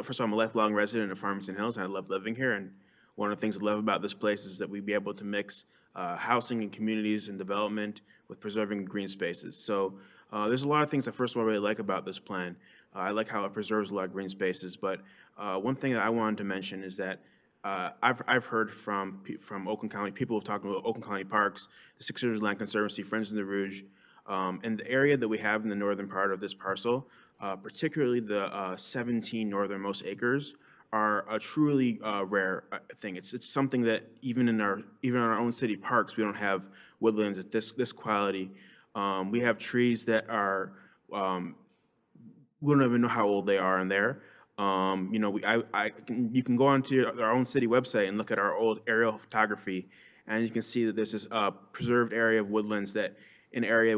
first of all, I'm a lifelong resident of Farmington Hills, and I love living here. And one of the things I love about this place is that we be able to mix housing and communities and development with preserving green spaces. So there's a lot of things I first of all really like about this plan. I like how it preserves a lot of green spaces, but one thing that I wanted to mention is that I've heard from Oakland County, people have talked about Oakland County Parks, the Six Rivers Land Conservancy, Friends of the Rouge, and the area that we have in the northern part of this parcel, particularly the 17 northernmost acres, are a truly rare thing. It's something that even in our own city parks, we don't have woodlands at this quality. We have trees that are we don't even know how old they are in there. You can go onto our own city website and look at our old aerial photography, and you can see that this is a preserved area of woodlands that an area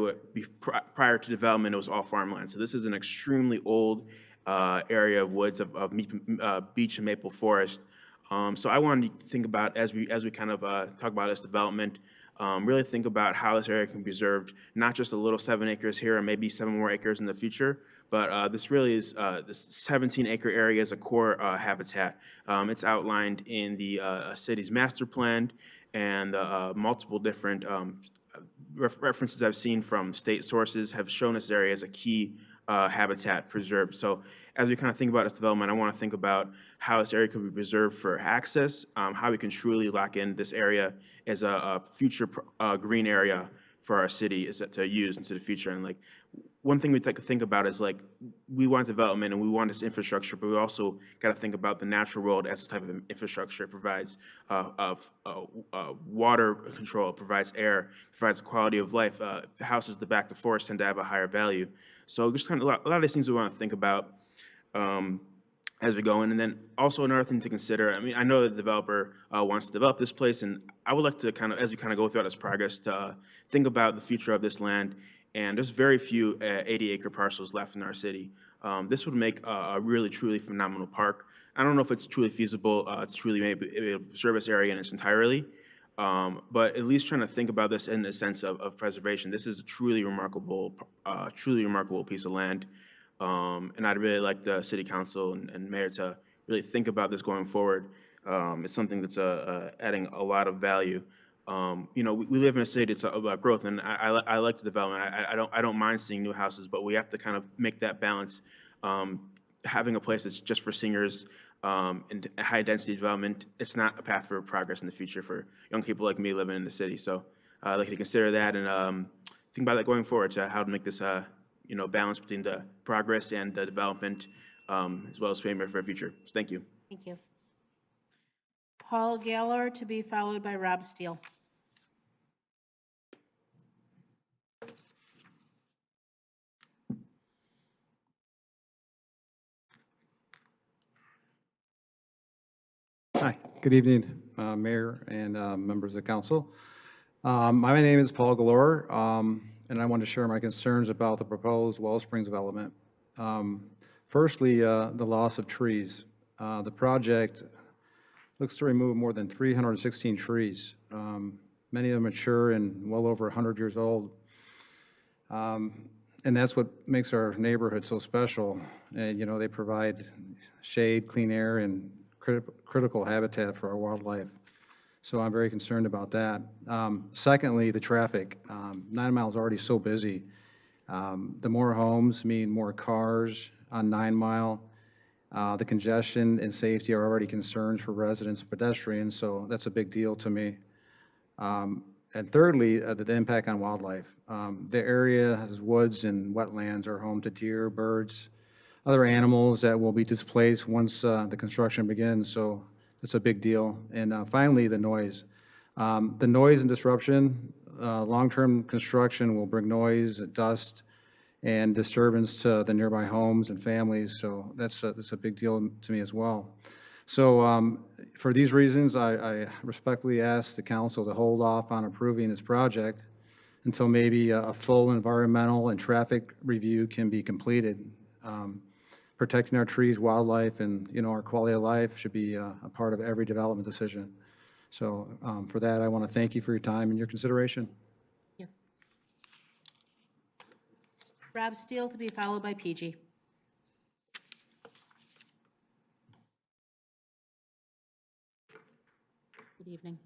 prior to development, it was all farmland. So this is an extremely old area of woods of beech and maple forest. So I wanted to think about, as we kind of talk about this development, really think about how this area can be preserved, not just a little 7 acres here and maybe 7 more acres in the future, but this really is, this 17-acre area is a core habitat. It's outlined in the city's master plan, and multiple different references I've seen from state sources have shown this area as a key habitat preserved. So as we kind of think about this development, I want to think about how this area could be preserved for access, how we can truly lock in this area as a future green area for our city is to use into the future. And like one thing we like to think about is like we want development and we want this infrastructure, but we also got to think about the natural world as a type of infrastructure. It provides water control, it provides air, it provides quality of life. The houses that back the forest tend to have a higher value. So just kind of a lot of these things we want to think about as we go in. And then also another thing to consider, I mean, I know the developer wants to develop this place, and I would like to kind of, as we kind of go throughout this progress, to think about the future of this land. And there's very few 80-acre parcels left in our city. This would make a really, truly phenomenal park. I don't know if it's truly feasible to truly maybe preserve this area in its entirety, but at least trying to think about this in the sense of preservation. This is a truly remarkable piece of land. And I'd really like the city council and mayor to really think about this going forward. It's something that's adding a lot of value. We live in a city that's about growth, and I like the development. I don't mind seeing new houses, but we have to kind of make that balance. Having a place that's just for seniors and high density development, it's not a path for progress in the future for young people like me living in the city. So I'd like to consider that and think about that going forward to how to make this balance between the progress and the development, as well as framework for the future. So thank you. Thank you. Paul Galler to be followed by Rob Steele. Hi, good evening, Mayor and members of the council. My name is Paul Galore, and I want to share my concerns about the proposed Wellsprings development. Firstly, the loss of trees. The project looks to remove more than 316 trees. Many of them mature and well over 100 years old. And that's what makes our neighborhood so special. And, you know, they provide shade, clean air, and critical habitat for our wildlife. So I'm very concerned about that. Secondly, the traffic. 9 Mile is already so busy. The more homes mean more cars on 9 Mile. The congestion and safety are already concerns for residents and pedestrians, so that's a big deal to me. And thirdly, the impact on wildlife. The area has woods and wetlands are home to deer, birds, other animals that will be displaced once the construction begins, so it's a big deal. And finally, the noise. The noise and disruption, long-term construction will bring noise, dust, and disturbance to the nearby homes and families, so that's a big deal to me as well. So for these reasons, I respectfully ask the council to hold off on approving this project until maybe a full environmental and traffic review can be completed. Protecting our trees, wildlife, and, you know, our quality of life should be a part of every development decision. So for that, I want to thank you for your time and your consideration. Rob Steele to be followed by PG. Good evening.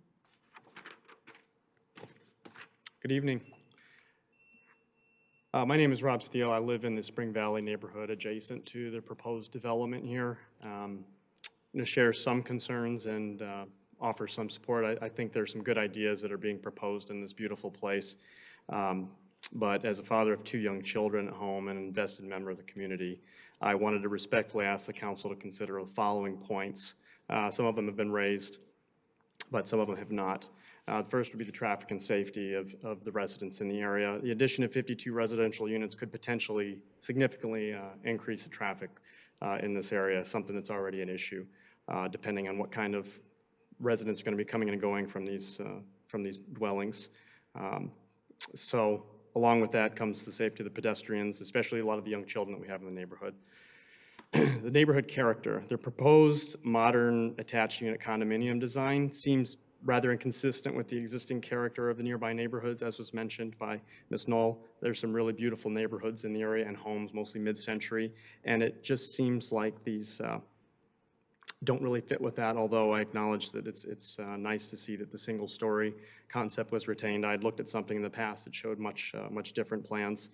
Good evening. My name is Rob Steele. I live in the Spring Valley neighborhood adjacent to the proposed development here. I'm going to share some concerns and offer some support. I think there's some good ideas that are being proposed in this beautiful place. But as a father of 2 young children at home and an invested member of the community, I wanted to respectfully ask the council to consider the following points. Some of them have been raised, but some of them have not. The first would be the traffic and safety of the residents in the area. The addition of 52 residential units could potentially significantly increase the traffic in this area, something that's already an issue, depending on what kind of residents are going to be coming and going from these dwellings. So along with that comes the safety of the pedestrians, especially a lot of the young children that we have in the neighborhood. The neighborhood character. The proposed modern attached unit condominium design seems rather inconsistent with the existing character of the nearby neighborhoods, as was mentioned by Ms. Knoll. There's some really beautiful neighborhoods in the area and homes, mostly mid-century, and it just seems like these don't really fit with that, although I acknowledge that it's nice to see that the single-story concept was retained. I'd looked at something in the past that showed much different plans,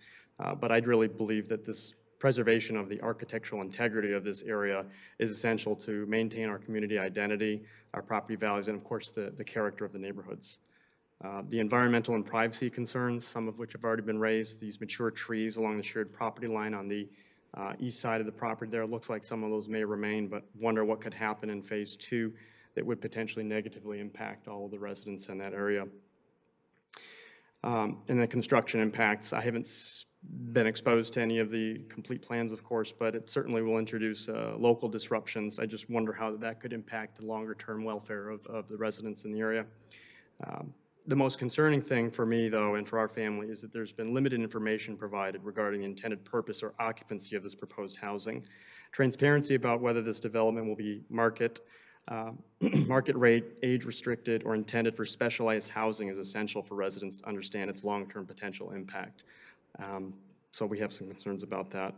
but I'd really believe that this preservation of the architectural integrity of this area is essential to maintain our community identity, our property values, and of course the character of the neighborhoods. The environmental and privacy concerns, some of which have already been raised, these mature trees along the shared property line on the east side of the property there, looks like some of those may remain, but wonder what could happen in phase 2 that would potentially negatively impact all of the residents in that area. And the construction impacts, I haven't been exposed to any of the complete plans, of course, but it certainly will introduce local disruptions. I just wonder how that could impact the longer-term welfare of the residents in the area. The most concerning thing for me, though, and for our family, is that there's been limited information provided regarding the intended purpose or occupancy of this proposed housing. Transparency about whether this development will be market rate, age-restricted, or intended for specialized housing is essential for residents to understand its long-term potential impact. So we have some concerns about that.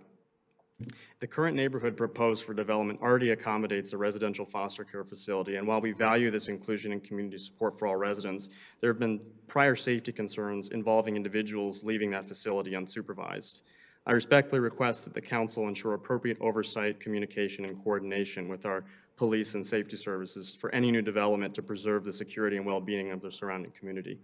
The current neighborhood proposed for development already accommodates a residential foster care facility, and while we value this inclusion and community support for all residents, there have been prior safety concerns involving individuals leaving that facility unsupervised. I respectfully request that the council ensure appropriate oversight, communication, and coordination with our police and safety services for any new development to preserve the security and well-being of the surrounding community.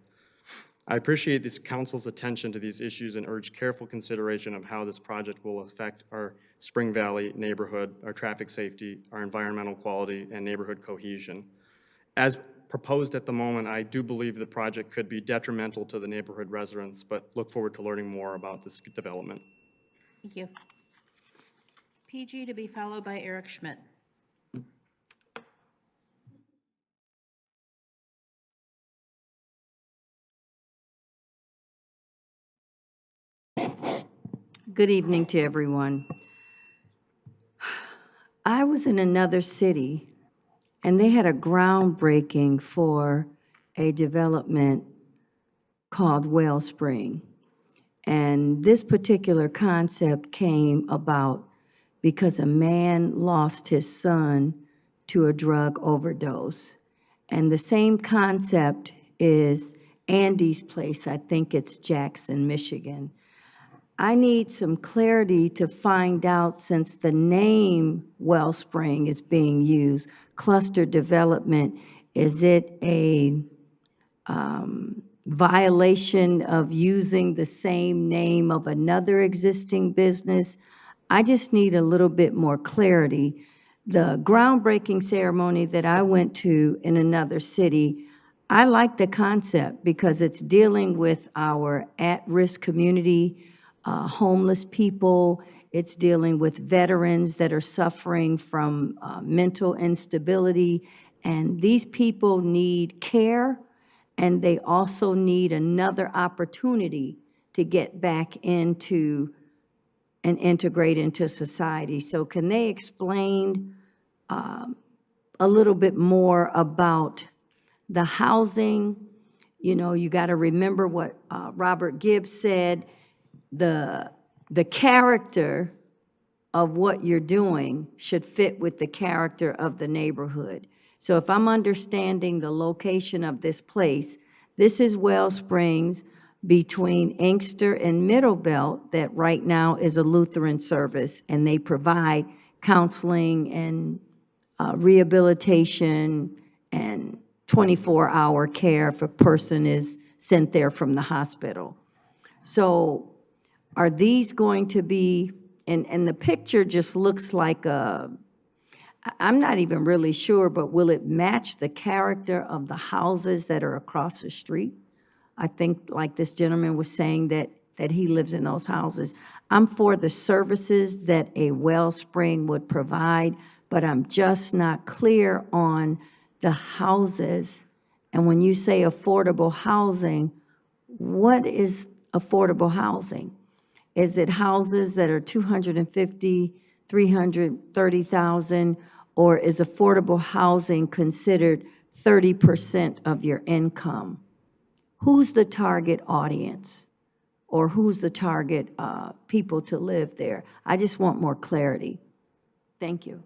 I appreciate this council's attention to these issues and urge careful consideration of how this project will affect our Spring Valley neighborhood, our traffic safety, our environmental quality, and neighborhood cohesion. As proposed at the moment, I do believe the project could be detrimental to the neighborhood residents, but look forward to learning more about this development. Thank you. PG to be followed by Eric Schmidt. Good evening to everyone. I was in another city, and they had a groundbreaking for a development called Wellspring. And this particular concept came about because a man lost his son to a drug overdose. And the same concept is Andy's place. I think it's Jackson, Michigan. I need some clarity to find out, since the name Wellspring is being used, cluster development, is it a violation of using the same name of another existing business? I just need a little bit more clarity. The groundbreaking ceremony that I went to in another city, I like the concept because it's dealing with our at-risk community, homeless people. It's dealing with veterans that are suffering from mental instability. And these people need care, and they also need another opportunity to get back into and integrate into society. So can they explain a little bit more about the housing? You know, you got to remember what Robert Gibbs said, the character of what you're doing should fit with the character of the neighborhood. So if I'm understanding the location of this place, this is Wellsprings between Inkster and Middle Belt, that right now is a Lutheran service, and they provide counseling and rehabilitation and 24-hour care if a person is sent there from the hospital. So are these going to be, and the picture just looks like I'm not even really sure, but will it match the character of the houses that are across the street? I think, like this gentleman was saying, that he lives in those houses. I'm for the services that a Wellspring would provide, but I'm just not clear on the houses. And when you say affordable housing, what is affordable housing? Is it houses that are 250, 330,000, or is affordable housing considered 30% of your income? Who's the target audience, or who's the target people to live there? I just want more clarity. Thank you.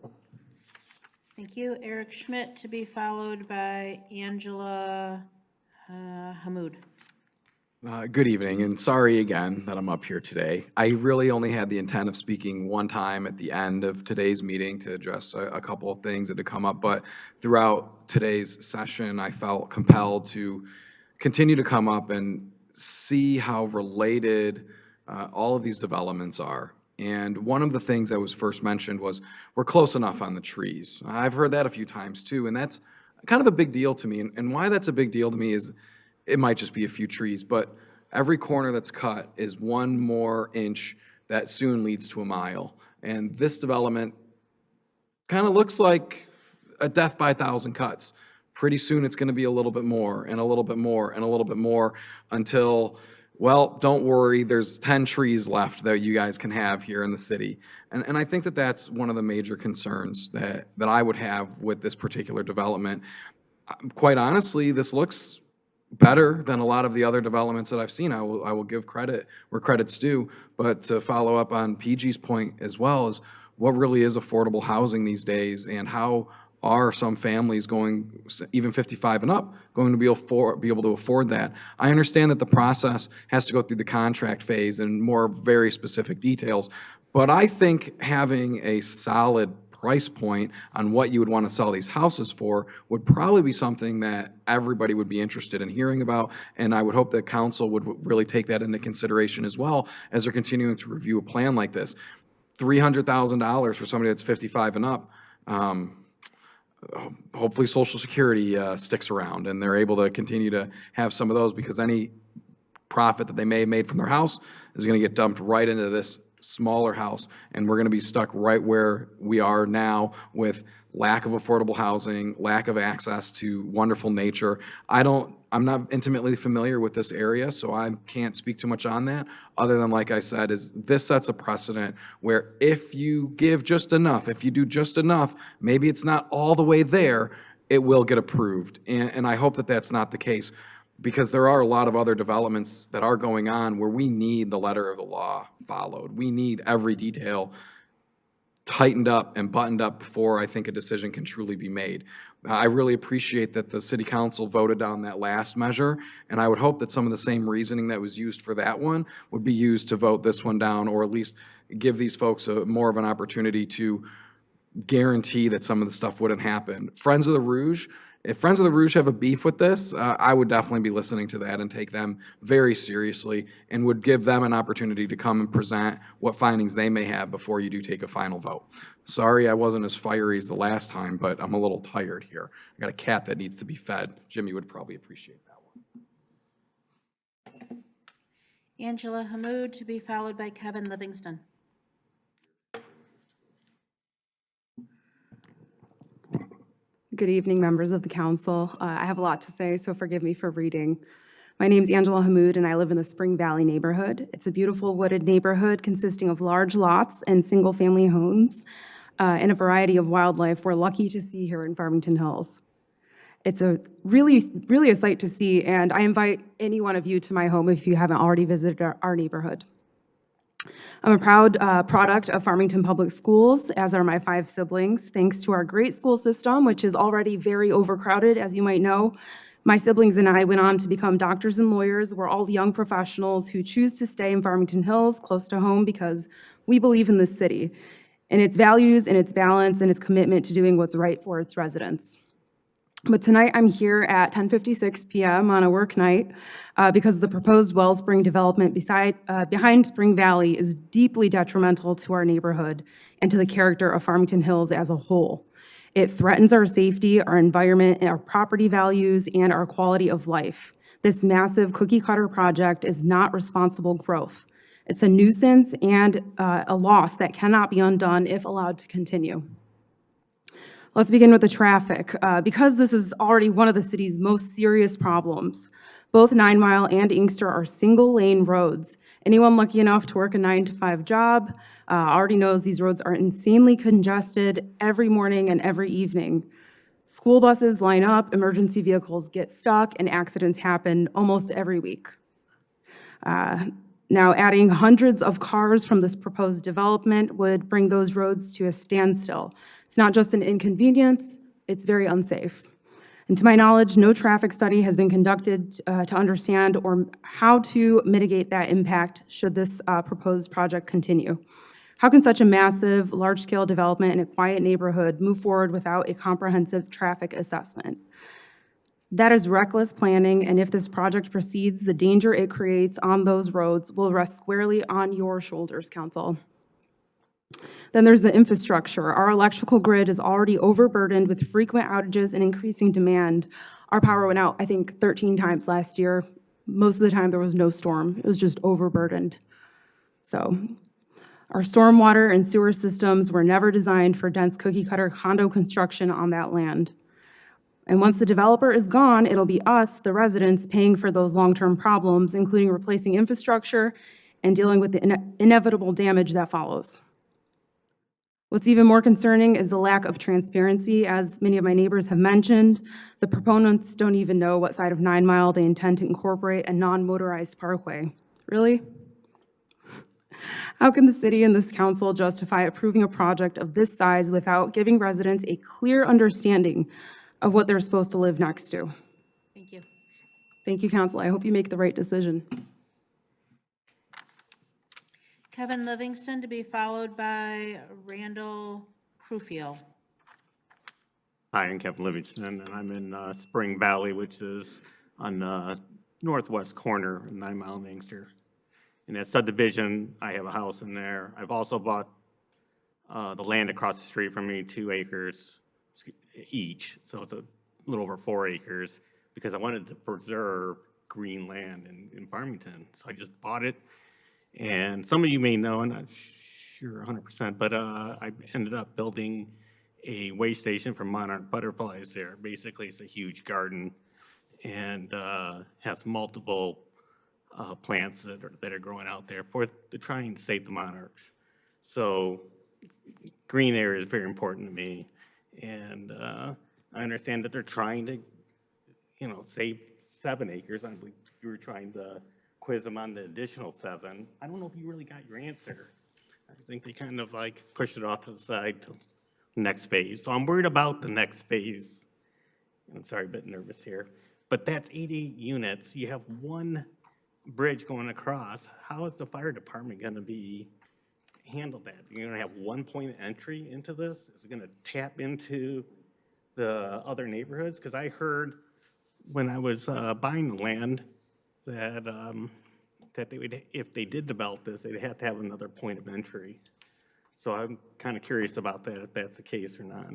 Thank you. Eric Schmidt, to be followed by Angela Hammoud. Good evening, and sorry again that I'm up here today. I really only had the intent of speaking one time at the end of today's meeting to address a couple of things that had come up, but throughout today's session, I felt compelled to continue to come up and see how related all of these developments are. And one of the things that was first mentioned was, we're close enough on the trees. I've heard that a few times too, and that's kind of a big deal to me. And why that's a big deal to me is, it might just be a few trees, but every corner that's cut is one more inch that soon leads to a mile. And this development kind of looks like a death by 1,000 cuts. Pretty soon it's going to be a little bit more and a little bit more and a little bit more until, well, don't worry, there's 10 trees left that you guys can have here in the city. And I think that that's one of the major concerns that I would have with this particular development. Quite honestly, this looks better than a lot of the other developments that I've seen. I will give credit where credit's due, but to follow up on PG's point as well, is what really is affordable housing these days, and how are some families going, even 55 and up, going to be able to afford that? I understand that the process has to go through the contract phase and more very specific details, but I think having a solid price point on what you would want to sell these houses for would probably be something that everybody would be interested in hearing about, and I would hope that council would really take that into consideration as well as they're continuing to review a plan like this. $300,000 for somebody that's 55 and up. Hopefully Social Security sticks around and they're able to continue to have some of those, because any profit that they may have made from their house is going to get dumped right into this smaller house, and we're going to be stuck right where we are now with lack of affordable housing, lack of access to wonderful nature. I don't I'm not intimately familiar with this area, so I can't speak too much on that, other than, like I said, is this sets a precedent where if you give just enough, if you do just enough, maybe it's not all the way there, it will get approved. And I hope that that's not the case, because there are a lot of other developments that are going on where we need the letter of the law followed. We need every detail tightened up and buttoned up before I think a decision can truly be made. I really appreciate that the city council voted down that last measure, and I would hope that some of the same reasoning that was used for that one would be used to vote this one down, or at least give these folks more of an opportunity to guarantee that some of the stuff wouldn't happen. Friends of the Rouge, if Friends of the Rouge have a beef with this, I would definitely be listening to that and take them very seriously, and would give them an opportunity to come and present what findings they may have before you do take a final vote. Sorry I wasn't as fiery as the last time, but I'm a little tired here. I got a cat that needs to be fed. Jimmy would probably appreciate that one. Angela Hammoud, to be followed by Kevin Livingston. Good evening, members of the council. I have a lot to say, so forgive me for reading. My name is Angela Hammoud, and I live in the Spring Valley neighborhood. It's a beautiful wooded neighborhood consisting of large lots and single-family homes and a variety of wildlife we're lucky to see here in Farmington Hills. It's a really a sight to see, and I invite any one of you to my home if you haven't already visited our neighborhood. I'm a proud product of Farmington Public Schools, as are my 5 siblings. Thanks to our great school system, which is already very overcrowded, as you might know, my siblings and I went on to become doctors and lawyers. We're all young professionals who choose to stay in Farmington Hills, close to home, because we believe in this city, and its values, and its balance, and its commitment to doing what's right for its residents. But tonight I'm here at 10:56 p.m. on a work night because the proposed Wellspring development behind Spring Valley is deeply detrimental to our neighborhood and to the character of Farmington Hills as a whole. It threatens our safety, our environment, our property values, and our quality of life. This massive cookie-cutter project is not responsible growth. It's a nuisance and a loss that cannot be undone if allowed to continue. Let's begin with the traffic. Because this is already one of the city's most serious problems, both 9 Mile and Inkster are single-lane roads. Anyone lucky enough to work a 9-to-5 job already knows these roads are insanely congested every morning and every evening. School buses line up, emergency vehicles get stuck, and accidents happen almost every week. Now, adding hundreds of cars from this proposed development would bring those roads to a standstill. It's not just an inconvenience, it's very unsafe. And to my knowledge, no traffic study has been conducted to understand or how to mitigate that impact should this proposed project continue. How can such a massive, large-scale development in a quiet neighborhood move forward without a comprehensive traffic assessment? That is reckless planning, and if this project proceeds, the danger it creates on those roads will rest squarely on your shoulders, Council. Then there's the infrastructure. Our electrical grid is already overburdened with frequent outages and increasing demand. Our power went out, I think, 13 times last year. Most of the time there was no storm. It was just overburdened. So our stormwater and sewer systems were never designed for dense cookie-cutter condo construction on that land. And once the developer is gone, it'll be us, the residents, paying for those long-term problems, including replacing infrastructure and dealing with the inevitable damage that follows. What's even more concerning is the lack of transparency. As many of my neighbors have mentioned, the proponents don't even know what side of 9 Mile they intend to incorporate a non-motorized parkway. Really? How can the city and this council justify approving a project of this size without giving residents a clear understanding of what they're supposed to live next to? Thank you. Thank you, council. I hope you make the right decision. Kevin Livingston, to be followed by Randall Crufiel. Hi, I'm Kevin Livingston, and I'm in Spring Valley, which is on the northwest corner of 9 Mile and Inkster. In that subdivision, I have a house in there. I've also bought the land across the street from me, 2 acres each, so it's a little over 4 acres, because I wanted to preserve green land in Farmington. So I just bought it, and some of you may know, I'm not sure 100%, but I ended up building a way station for monarch butterflies there. Basically, it's a huge garden, and has multiple plants that are growing out there to try and save the monarchs. So green area is very important to me, and I understand that they're trying to, save 7 acres. I believe you were trying to quiz them on the additional 7. I don't know if you really got your answer. I think they kind of like pushed it off to the side to the next phase. So I'm worried about the next phase. I'm sorry, a bit nervous here, but that's 88 units. You have one bridge going across. How is the fire department going to be handle that? You're going to have one point of entry into this? Is it going to tap into the other neighborhoods? Because I heard when I was buying the land that that they would, if they did develop this, they'd have to have another point of entry. So I'm kind of curious about that, if that's the case or not.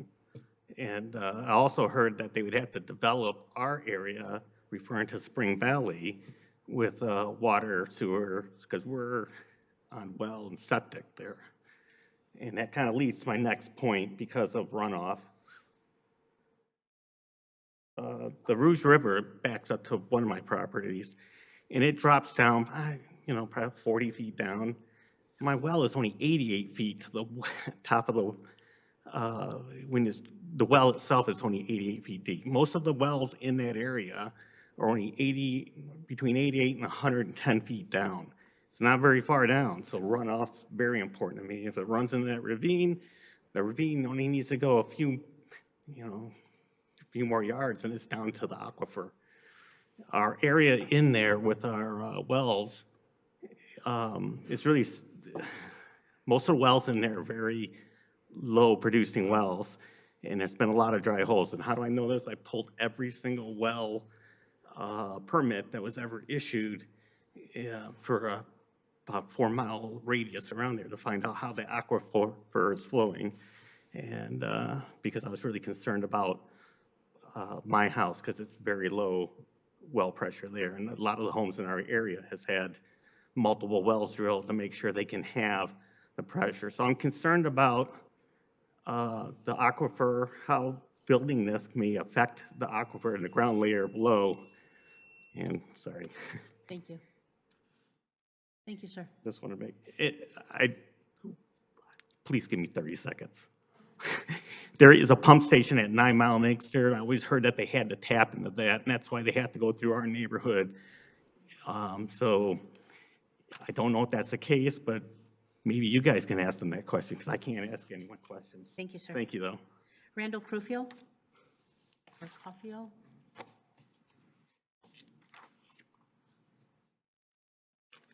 And I also heard that they would have to develop our area, referring to Spring Valley, with water, sewer, because we're on well and septic there. And that kind of leads to my next point because of runoff. The Rouge River backs up to one of my properties, and it drops down, probably 40 feet down. My well is only 88 feet to the top of the, the well itself is only 88 feet deep. Most of the wells in that area are only between 88 and 110 feet down. It's not very far down, so runoff's very important to me. If it runs into that ravine, the ravine only needs to go a few more yards and it's down to the aquifer. Our area in there with our wells, it's really, most of the wells in there are very low producing wells, and there's been a lot of dry holes. And how do I know this? I pulled every single well permit that was ever issued for about 4-mile radius around there to find out how the aquifer is flowing. And because I was really concerned about my house, because it's very low well pressure there. And a lot of the homes in our area has had multiple wells drilled to make sure they can have the pressure. So I'm concerned about the aquifer, how building this may affect the aquifer and the ground layer below. And sorry. Thank you. Thank you, sir. Just want to make it, please give me 30 seconds. There is a pump station at 9 Mile and Inkster. I always heard that they had to tap into that, and that's why they have to go through our neighborhood. So I don't know if that's the case, but maybe you guys can ask them that question, because I can't ask anyone questions. Thank you, sir. Thank you, though. Randall Crewfield? Or Caulfield?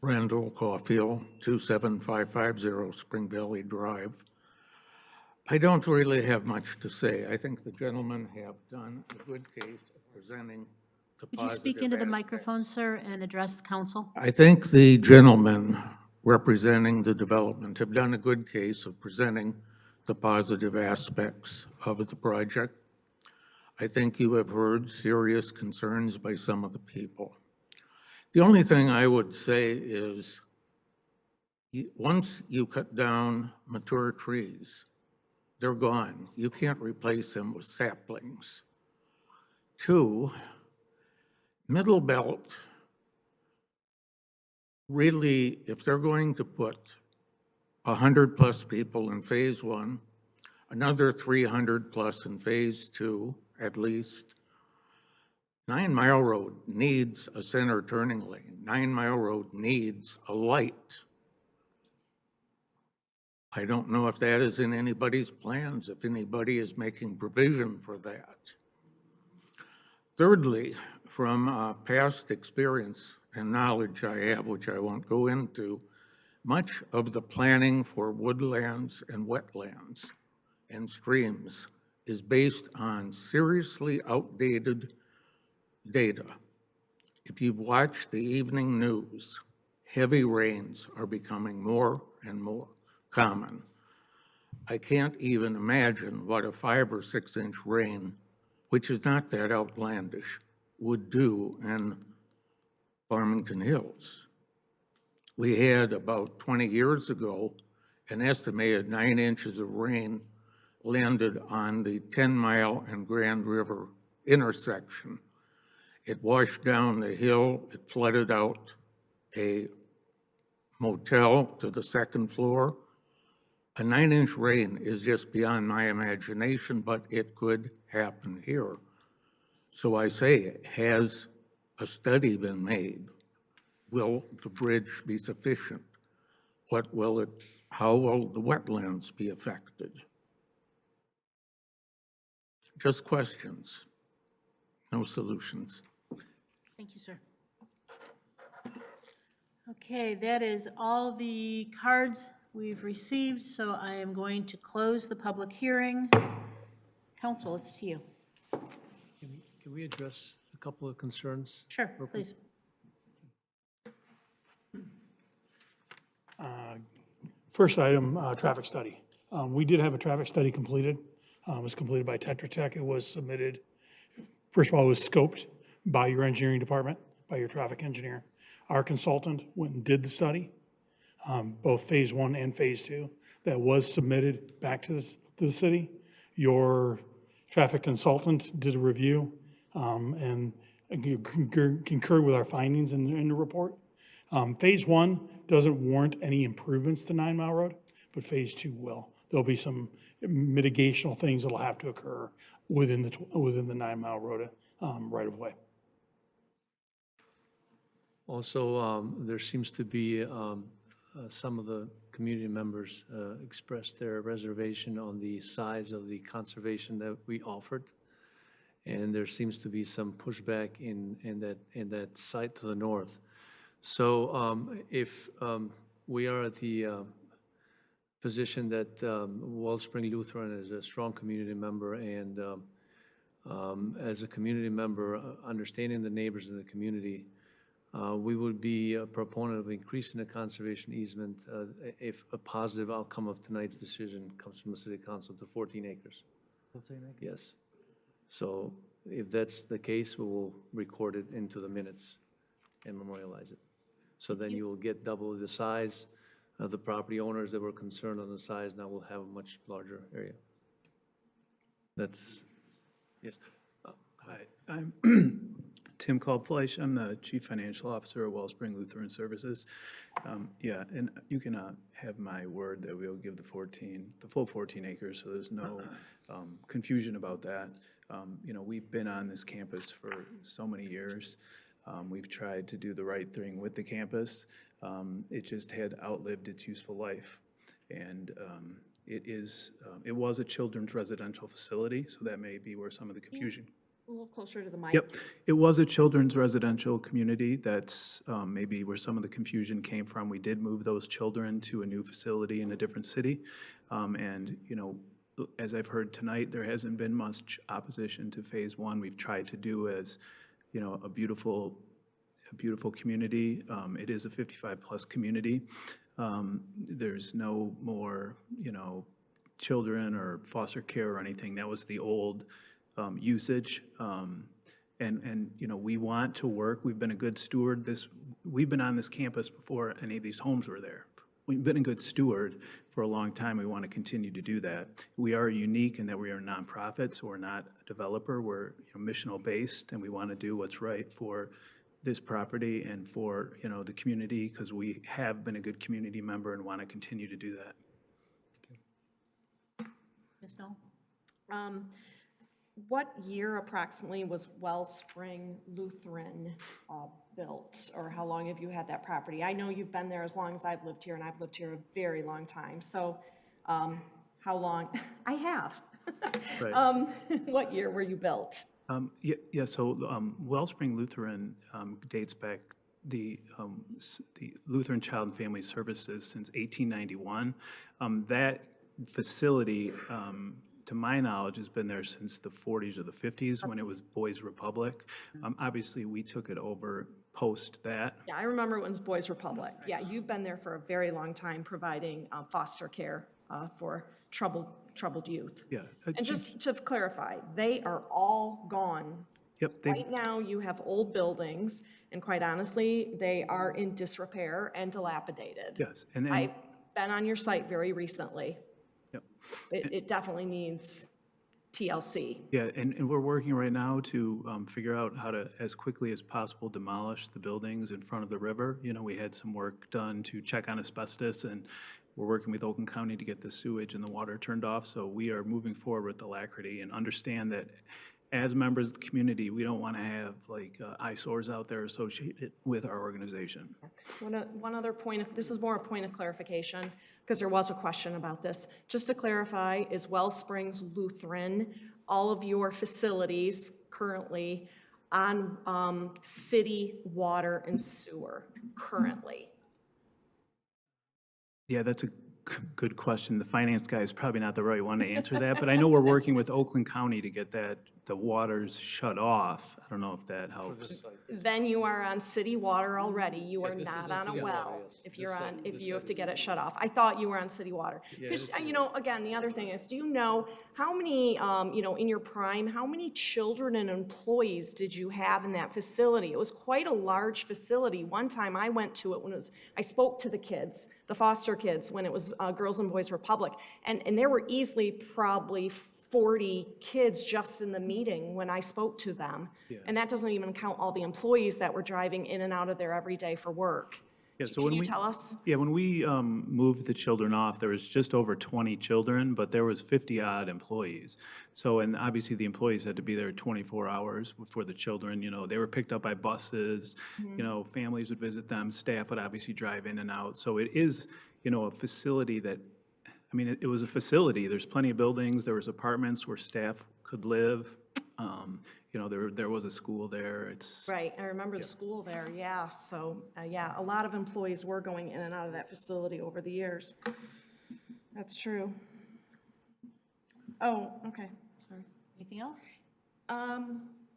Randall Caulfield, 27550 Spring Valley Drive. I don't really have much to say. I think the gentlemen have done a good case of presenting the Could you positive speak into the aspects. microphone, sir, and address the council? I think the gentlemen representing the development have done a good case of presenting the positive aspects of the project. I think you have heard serious concerns by some of the people. The only thing I would say is, once you cut down mature trees, they're gone. You can't replace them with saplings. 2, Middle Belt, really, if they're going to put 100+ people in phase 1, another 300+ in phase 2, at least, 9 Mile Road needs a center turning lane. 9 Mile Road needs a light. I don't know if that is in anybody's plans, if anybody is making provision for that. Thirdly, from past experience and knowledge I have, which I won't go into, much of the planning for woodlands and wetlands and streams is based on seriously outdated data. If you've watched the evening news, heavy rains are becoming more and more common. I can't even imagine what a 5 or 6 inch rain, which is not that outlandish, would do in Farmington Hills. We had about 20 years ago an estimated 9 inches of rain landed on the 10 Mile and Grand River intersection. It washed down the hill, it flooded out a motel to the second floor. A 9-inch rain is just beyond my imagination, but it could happen here. So I say, has a study been made? Will the bridge be sufficient? How will the wetlands be affected? Just questions, no solutions. Thank you, sir. Okay, that is all the cards we've received, so I am going to close the public hearing. Council, it's to you. Can we address a couple of concerns? Sure, real quick? please. First item, traffic study. We did have a traffic study completed. It was completed by Tetra Tech. It was submitted, first of all, it was scoped by your engineering department, by your traffic engineer. Our consultant went and did the study, both phase 1 and phase 2. That was submitted back to the city. Your traffic consultant did a review and concurred with our findings in the report. Phase 1 doesn't warrant any improvements to 9 Mile Road, but phase 2 will. There'll be some mitigational things that'll have to occur within the 9 Mile Road right of way. Also, there seems to be some of the community members expressed their reservation on the size of the conservation that we offered. And there seems to be some pushback in that site to the north. So if we are at the position that Wellspring Lutheran is a strong community member, and as a community member, understanding the neighbors in the community, we would be a proponent of increasing the conservation easement if a positive outcome of tonight's decision comes from the City Council to 14 acres. 14 acres? Yes. So if that's the case, we will record it into the minutes and memorialize it. So then you will get double the size. The property owners that were concerned on the size now will have a much larger area. That's, yes. Hi, I'm Tim Kalbfleisch. I'm the Chief Financial Officer of Wellspring Lutheran Services. Yeah, and you can have my word that we'll give the full 14 acres, so there's no confusion about that. You know, we've been on this campus for so many years. We've tried to do the right thing with the campus. It just had outlived its useful life. And it was a children's residential facility, so that may be where some of the confusion. A little closer to the mic. Yep, it was a children's residential community. That's maybe where some of the confusion came from. We did move those children to a new facility in a different city. And, you know, as I've heard tonight, there hasn't been much opposition to phase 1. We've tried to do as, you know, a beautiful community. It is a 55+ community. There's no more, you know, children or foster care or anything. That was the old usage. And, you know, we want to work. We've been a good steward. We've been on this campus before any of these homes were there. We've been a good steward for a long time. We want to continue to do that. We are unique in that we are a nonprofit, so we're not a developer. We're, you know, missional based, and we want to do what's right for this property and for, you know, the community, because we have been a good community member and want to continue to do that. Ms. Knoll? What year approximately was Wellspring Lutheran built, or how long have you had that property? I know you've been there as long as I've lived here, and I've lived here a very long time. So how long? I have. Right. What year were you built? So Wellspring Lutheran dates back the Lutheran Child and Family Services since 1891. That facility, to my knowledge, has been there since the 40s or the 50s when it was Boys Republic. Obviously, we took it over post that. Yeah, I remember when it was Boys Republic. Yeah, you've been there for a very long time providing foster care for troubled youth. Yeah. And just to clarify, they are all gone. Yep. Right now, you have old buildings, and quite honestly, they are in disrepair and dilapidated. Yes. And I've been on your site very recently. Yep. It definitely needs TLC. Yeah, and we're working right now to figure out how to, as quickly as possible, demolish the buildings in front of the river. You know, we had some work done to check on asbestos, and we're working with Oakland County to get the sewage and the water turned off. So we are moving forward with alacrity and understand that as members of the community, we don't want to have like eyesores out there associated with our organization. One other point, this is more a point of clarification, because there was a question about this. Just to clarify, is Wellsprings Lutheran, all of your facilities currently on city water and sewer currently? Yeah, that's a good question. The finance guy is probably not the right one to answer that, but I know we're working with Oakland County to get the waters shut off. I don't know if that helps. Then you are on city water already. You are this is not on on a city well water, yes. if you're This on, side- if this you have side to is get it city shut off. I thought you were on city water. Yeah, Because, this is you know, again, the other thing is, do you know how many, you know, in your prime, how many children and employees did you have in that facility? It was quite a large facility. One time I went to it when it was, I spoke to the kids, the foster kids, when it was Girls and Boys Republic. And there were easily probably 40 kids just in the meeting when I spoke to them. Yeah. And that doesn't even count all the employees that were driving in and out of there every day for work. Yeah, so Can when you we tell us? Yeah, when we moved the children off, there was just over 20 children, but there was 50-odd employees. So, and obviously the employees had to be there 24 hours for the children. You know, they were picked up by buses. You know, families would visit them. Staff would obviously drive in and out. So it is, you know, a facility that, I mean, it was a facility. There's plenty of buildings. There was apartments where staff could live. You know, there was a school there. It's Right, I remember the school there, yeah. So, yeah, a lot of employees were going in and out of that facility over the years. That's true. Oh, okay, sorry. Anything else?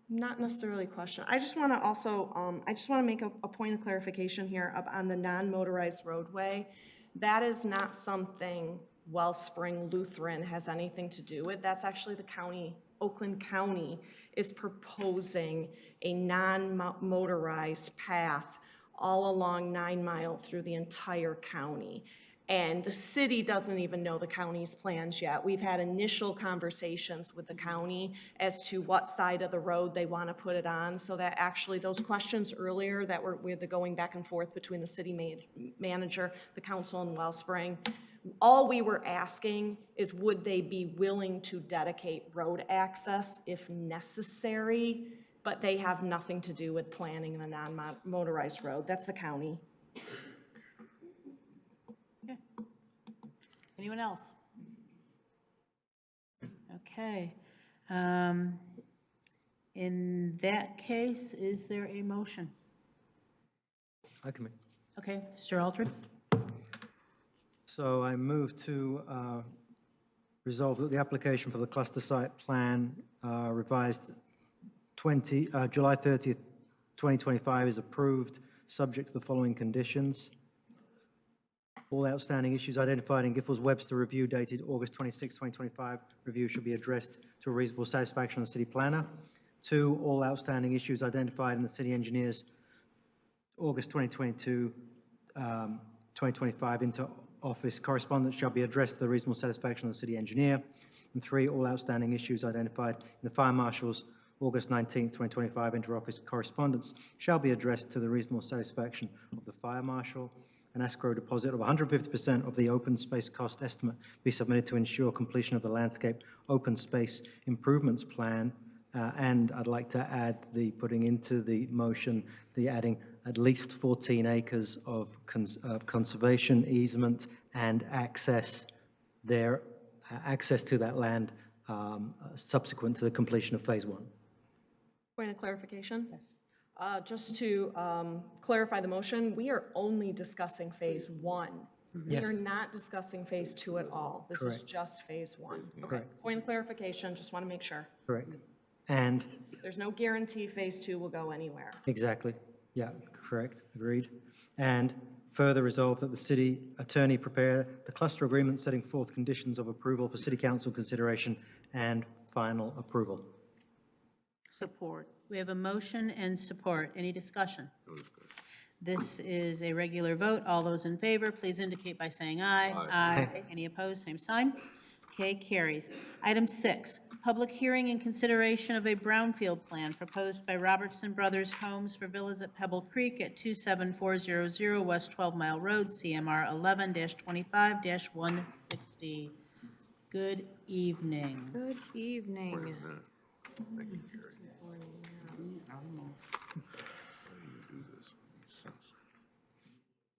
Not necessarily a question. I just want to also, I just want to make a point of clarification here on the non-motorized roadway. That is not something Wellspring Lutheran has anything to do with. That's actually the county, Oakland County is proposing a non-motorized path all along 9 Mile through the entire county. And the city doesn't even know the county's plans yet. We've had initial conversations with the county as to what side of the road they want to put it on, so that actually those questions earlier that were with the going back and forth between the city manager, the council, and Wellspring, all we were asking is would they be willing to dedicate road access if necessary, but they have nothing to do with planning the non-motorized road. That's the county. Anyone else? Okay. In that case, is there a motion? I can make. Okay, Mr. Aldred? So I move to resolve that the application for the cluster site plan revised July 30th, 2025 is approved, subject to the following conditions. All outstanding issues identified in Giffords Webster review dated August 26, 2025 review should be addressed to a reasonable satisfaction of the city planner. 2, all outstanding issues identified in the city engineer's August 2022, 2025 inter-office correspondence shall be addressed to the reasonable satisfaction of the city engineer. And 3, all outstanding issues identified in the fire marshal's August 19, 2025 inter-office correspondence shall be addressed to the reasonable satisfaction of the fire marshal. An escrow deposit of 150% of the open space cost estimate be submitted to ensure completion of the landscape open space improvements plan. And I'd like to add the putting into the motion, the adding at least 14 acres of conservation easement and access there, access to that land subsequent to the completion of phase 1. Point of clarification? Yes. Just to clarify the motion, we are only discussing phase 1. We are Yes. not discussing phase 2 at all. This is Correct. just phase 1. Okay. Correct. Point of clarification, just want to make sure. Correct. And There's no guarantee phase 2 will go anywhere. exactly, yeah, correct, agreed. And further resolve that the city attorney prepare the cluster agreement setting forth conditions of approval for city council consideration and final approval. Support. We have a motion and support. Any discussion? This is a regular vote. All those in favor, please indicate by saying aye. Aye. Any opposed, same sign. Okay, carries. Item 6, public hearing and consideration of a brownfield plan proposed by Robertson Brothers Homes for Villas at Pebble Creek at 27400 West 12 Mile Road, CMR 11-25-160. Good evening. Good evening.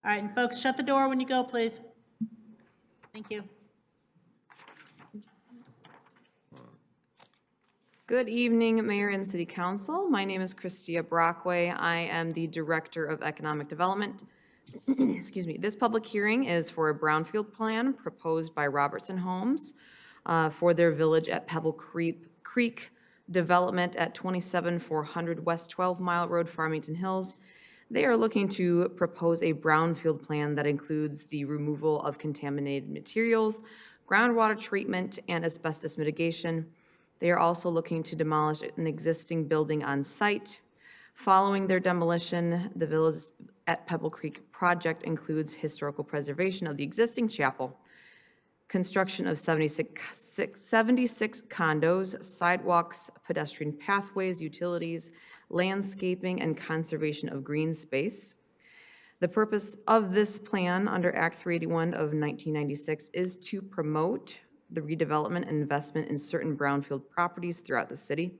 All right, and folks, shut the door when you go, please. Thank you. Good evening, Mayor and City Council. My name is Christia Brockway. I am the Director of Economic Development. Excuse me. This public hearing is for a brownfield plan proposed by Robertson Homes for their village at Pebble Creek development at 27400 West 12 Mile Road, Farmington Hills. They are looking to propose a brownfield plan that includes the removal of contaminated materials, groundwater treatment, and asbestos mitigation. They are also looking to demolish an existing building on site. Following their demolition, the Villas at Pebble Creek project includes historical preservation of the existing chapel, construction of 76 condos, sidewalks, pedestrian pathways, utilities, landscaping, and conservation of green space. The purpose of this plan under Act 381 of 1996 is to promote the redevelopment and investment in certain brownfield properties throughout the city.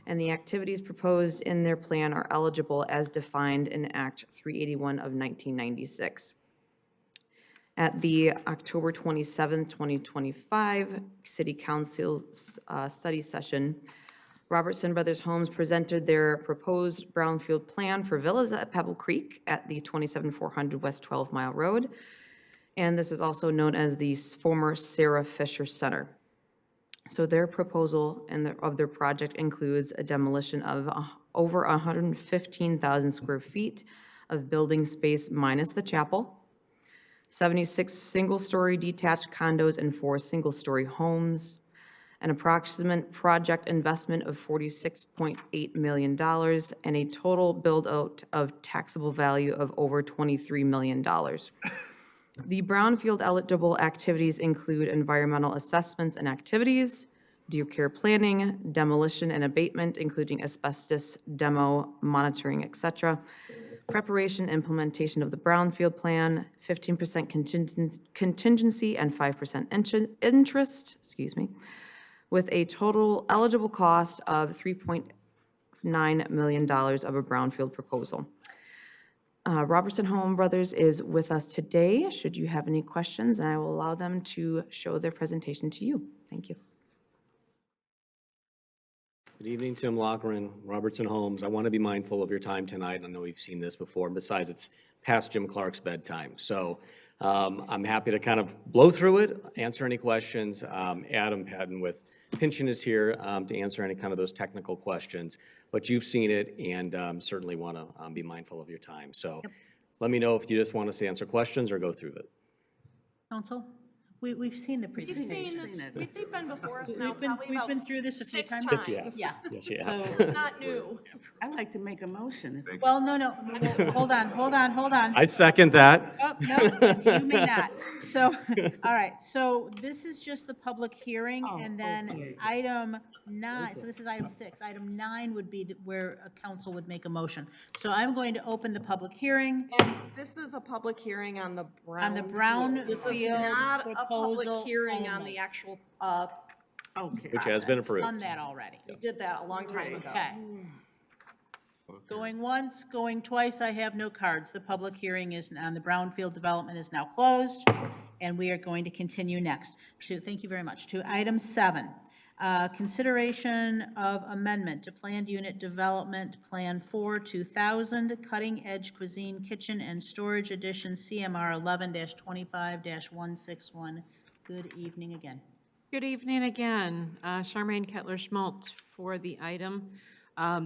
And the activities proposed in their plan are eligible as defined in Act 381 of 1996. At the October 27, 2025 City Council study session, Robertson Brothers Homes presented their proposed brownfield plan for villas at Pebble Creek at the 27400 West 12 Mile Road. And this is also known as the former Sarah Fisher Center. So their proposal of their project includes a demolition of over 115,000 square feet of building space minus the chapel, 76 single-story detached condos and 4 single-story homes, an approximate project investment of $46.8 million, and a total build-out of taxable value of over $23 million. The brownfield eligible activities include environmental assessments and activities, deer care planning, demolition and abatement, including asbestos, demo, monitoring, etc., preparation, implementation of the brownfield plan, 15% contingency and 5% interest, with a total eligible cost of $3.9 million of a brownfield proposal. Robertson Home Brothers is with us today. Should you have any questions, and I will allow them to show their presentation to you. Thank you. Good evening, Tim Loughran, Robertson Homes. I want to be mindful of your time tonight. I know we've seen this before, and besides, it's past Jim Clark's bedtime. So I'm happy to kind of blow through it, answer any questions. Adam Patton with Pynchon is here to answer any kind of those technical questions, but you've seen it and certainly want to be mindful of your time. So let me know if you just want us to answer questions or go through it. Council, we've seen the We've presentation. seen this, they've been before us now probably We've about been through this a few 6 times. times. Yeah. Yes, you So- have. This is not new. I'd like to make a motion. Well, no, hold on. I second that. Oh, no, you may not. So, all right, so this is just the public hearing, and then item 9, so this is item 6. Item 9 would be where a council would make a motion. So I'm going to open the public hearing. This is a public hearing on the brownfield. On the brownfield This is not a public proposal hearing on only. the actual, Which has been approved. Done that already. we did that a long time ago. Okay. Going once, going twice, I have no cards. The public hearing is on the brownfield development is now closed, and we are going to continue next. Thank you very much. To item 7, consideration of amendment to planned unit development plan 4-2000, cutting edge cuisine kitchen and storage addition, CMR 11-25-161. Good evening again. Good evening again. Charmaine Kettler-Schmaltz for the item.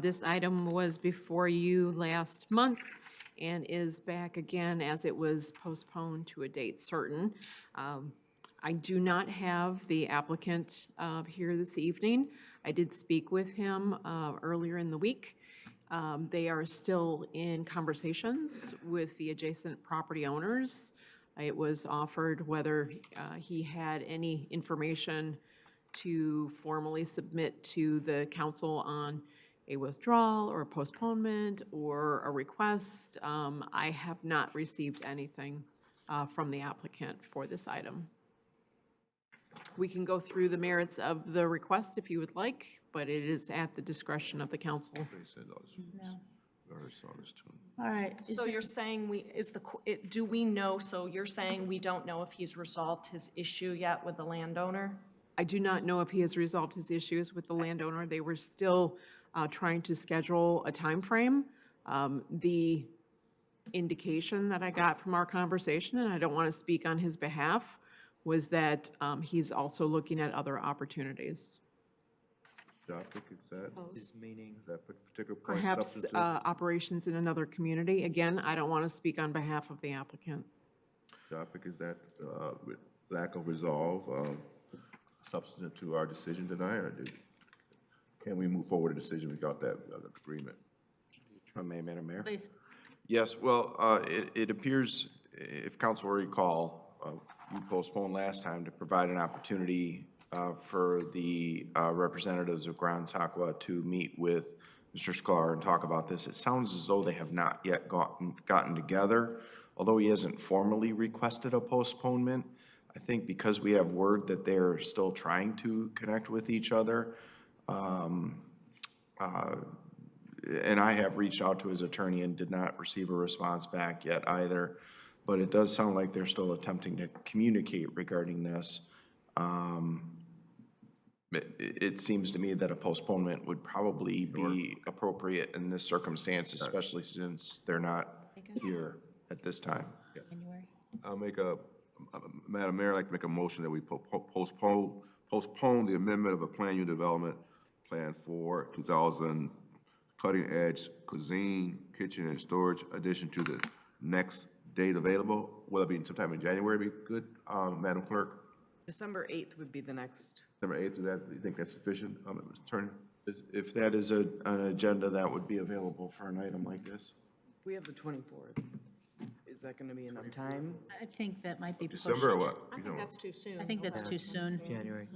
This item was before you last month and is back again as it was postponed to a date certain. I do not have the applicant here this evening. I did speak with him earlier in the week. They are still in conversations with the adjacent property owners It was offered whether he had any information to formally submit to the council on a withdrawal or a postponement or a request. I have not received anything from the applicant for this item. We can go through the merits of the request if you would like, but it is at the discretion of the council. All right. is So there- you're saying do we know, so you're saying we don't know if he's resolved his issue yet with the landowner? I do not know if he has resolved his issues with the landowner. They were still trying to schedule a timeframe. The indication that I got from our conversation, and I don't want to speak on his behalf, was that he's also looking at other opportunities. Topic is that, Meaning. is that particular point Perhaps substantive? operations in another community. Again, I don't want to speak on behalf of the applicant. Topic is that, with lack of resolve, substantive to our decision tonight, or can we move forward a decision without that agreement? If I may, Madam Mayor? Please. Yes, well, it appears, if council will recall, you postponed last time to provide an opportunity for the representatives of Grand Sakwa to meet with Mr. Sklar and talk about this. It sounds as though they have not yet gotten together, although he hasn't formally requested a postponement. I think because we have word that they're still trying to connect with each other, and I have reached out to his attorney and did not receive a response back yet either, but it does sound like they're still attempting to communicate regarding this. It seems to me that a postponement would probably be appropriate in this circumstance, especially since they're not here at this time. I'll make Madam Mayor, I'd like to make a motion that we postpone the amendment of a plan unit development plan for 2000 cutting edge cuisine, kitchen and storage addition to the next date available. Will it be sometime in January be good, Madam Clerk? December 8th would be the next. December 8th, do you think that's sufficient, Mr. Turner? If that is an agenda that would be available for an item like this. We have the 24th. Is that going to be enough time? I think that might be pushed. December or what? I think that's too soon. I think that's too soon. January.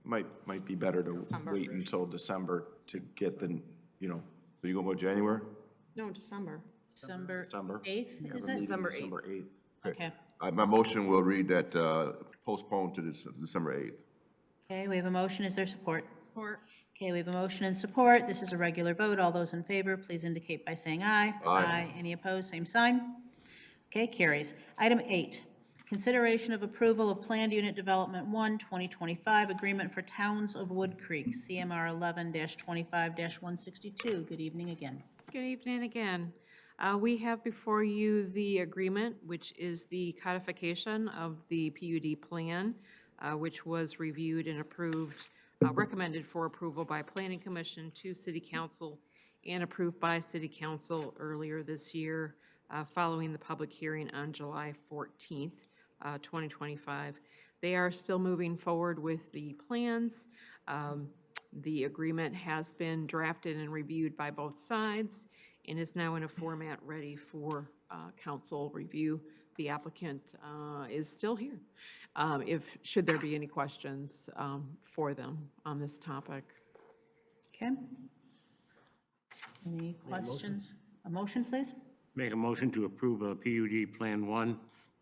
Might be better to wait until December to get the, So you gonna go January? No, December. December December. 8th, is it? December 8th. December 8th. Okay. My motion will read that postpone to December 8th. Okay, we have a motion. Is there support? Support. Okay, we have a motion and support. This is a regular vote. All those in favor, please indicate by saying aye. Aye. Any opposed, same sign. Okay, carries. Item 8, consideration of approval of Planned Unit Development 1, 2025, Agreement for Towns of Wood Creek, CMR 11-25-162. Good evening again. Good evening again. We have before you the agreement, which is the codification of the PUD plan, which was reviewed and approved, recommended for approval by Planning Commission to City Council and approved by City Council earlier this year, following the public hearing on July 14th, 2025. They are still moving forward with the plans. The agreement has been drafted and reviewed by both sides and is now in a format ready for council review. The applicant is still here. Should there be any questions for them on this topic? Okay. Any questions? A motion, please? Make a motion to approve a PUD Plan 1,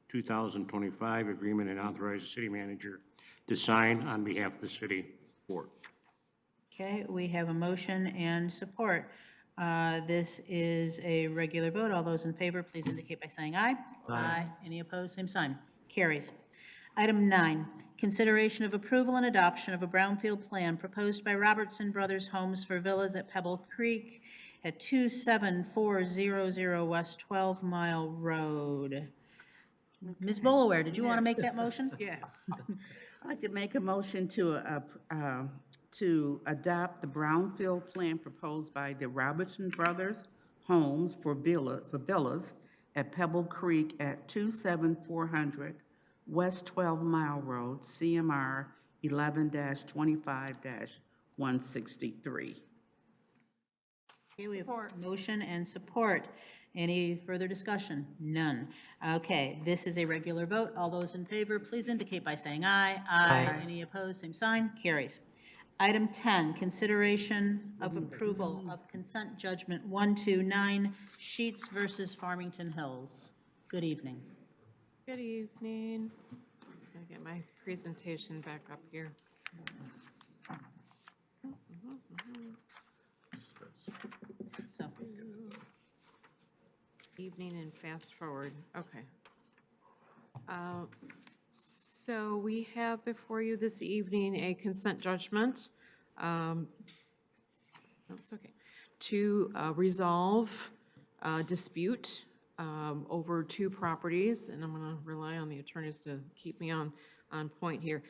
2025 agreement and authorize the city manager to sign on behalf of the city. Support. Okay, we have a motion and support. This is a regular vote. All those in favor, please indicate by saying aye. Aye. Any opposed, same sign. Carries. Item 9, consideration of approval and adoption of a brownfield plan proposed by Robertson Brothers Homes for Villas at Pebble Creek at 27400 West 12 Mile Road. Ms. Bolaware, did you want to make that motion? Yes. I'd like to make a motion to adopt the brownfield plan proposed by the Robertson Brothers Homes for Villas at Pebble Creek at 27400 West 12 Mile Road, CMR 11-25-163. Okay, we have motion and support. Any further discussion? None. Okay, this is a regular vote. All those in favor, please indicate by saying aye. Aye. Any opposed, same sign. Carries. Item 10, consideration of approval of consent judgment 129, Sheets versus Farmington Hills. Good evening. Good evening. Just gonna get my presentation back up here. So, Evening and fast forward, okay. So we have before you this evening a consent judgment. No, it's okay. To resolve a dispute over two properties, and I'm going to rely on the attorneys to keep me on point here.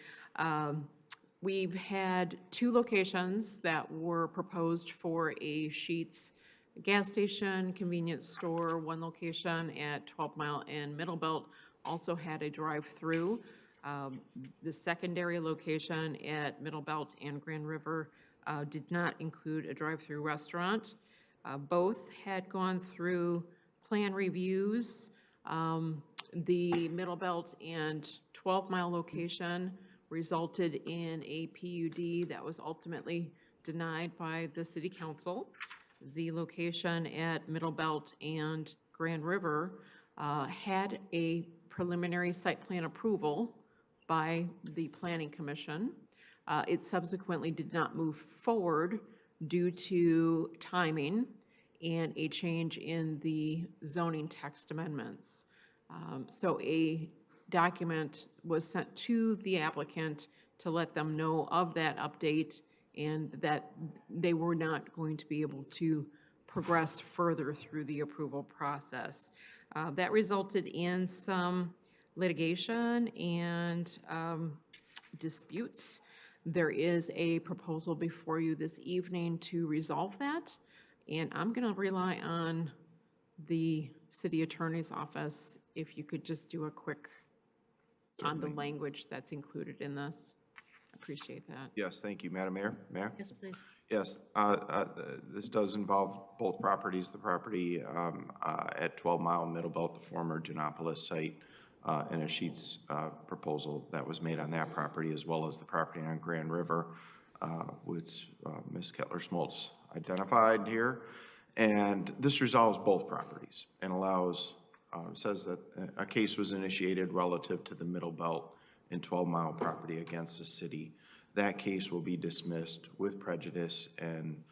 We've had two locations that were proposed for a Sheetz gas station, convenience store. One location at 12 Mile and Middle Belt also had a drive-through. The secondary location at Middle Belt and Grand River did not include a drive-through restaurant. Both had gone through plan reviews. The Middle Belt and 12 Mile location resulted in a PUD that was ultimately denied by the city council. The location at Middle Belt and Grand River had a preliminary site plan approval by the Planning Commission. It subsequently did not move forward due to timing and a change in the zoning text amendments. So a document was sent to the applicant to let them know of that update and that they were not going to be able to progress further through the approval process. That resulted in some litigation and disputes. There is a proposal before you this evening to resolve that, and I'm going to rely on the city attorney's office if you could just do a quick on the language that's included in this. Appreciate that. Yes, thank you, Madam Mayor. Mayor? yes, please. Yes, this does involve both properties, the property at 12 Mile Middle Belt, the former Genopolis site, and a Sheetz proposal that was made on that property, as well as the property on Grand River, which Ms. Kettler-Schmaltz identified here. And this resolves both properties and allows, says that a case was initiated relative to the Middle Belt and 12 Mile property against the city. That case will be dismissed with prejudice and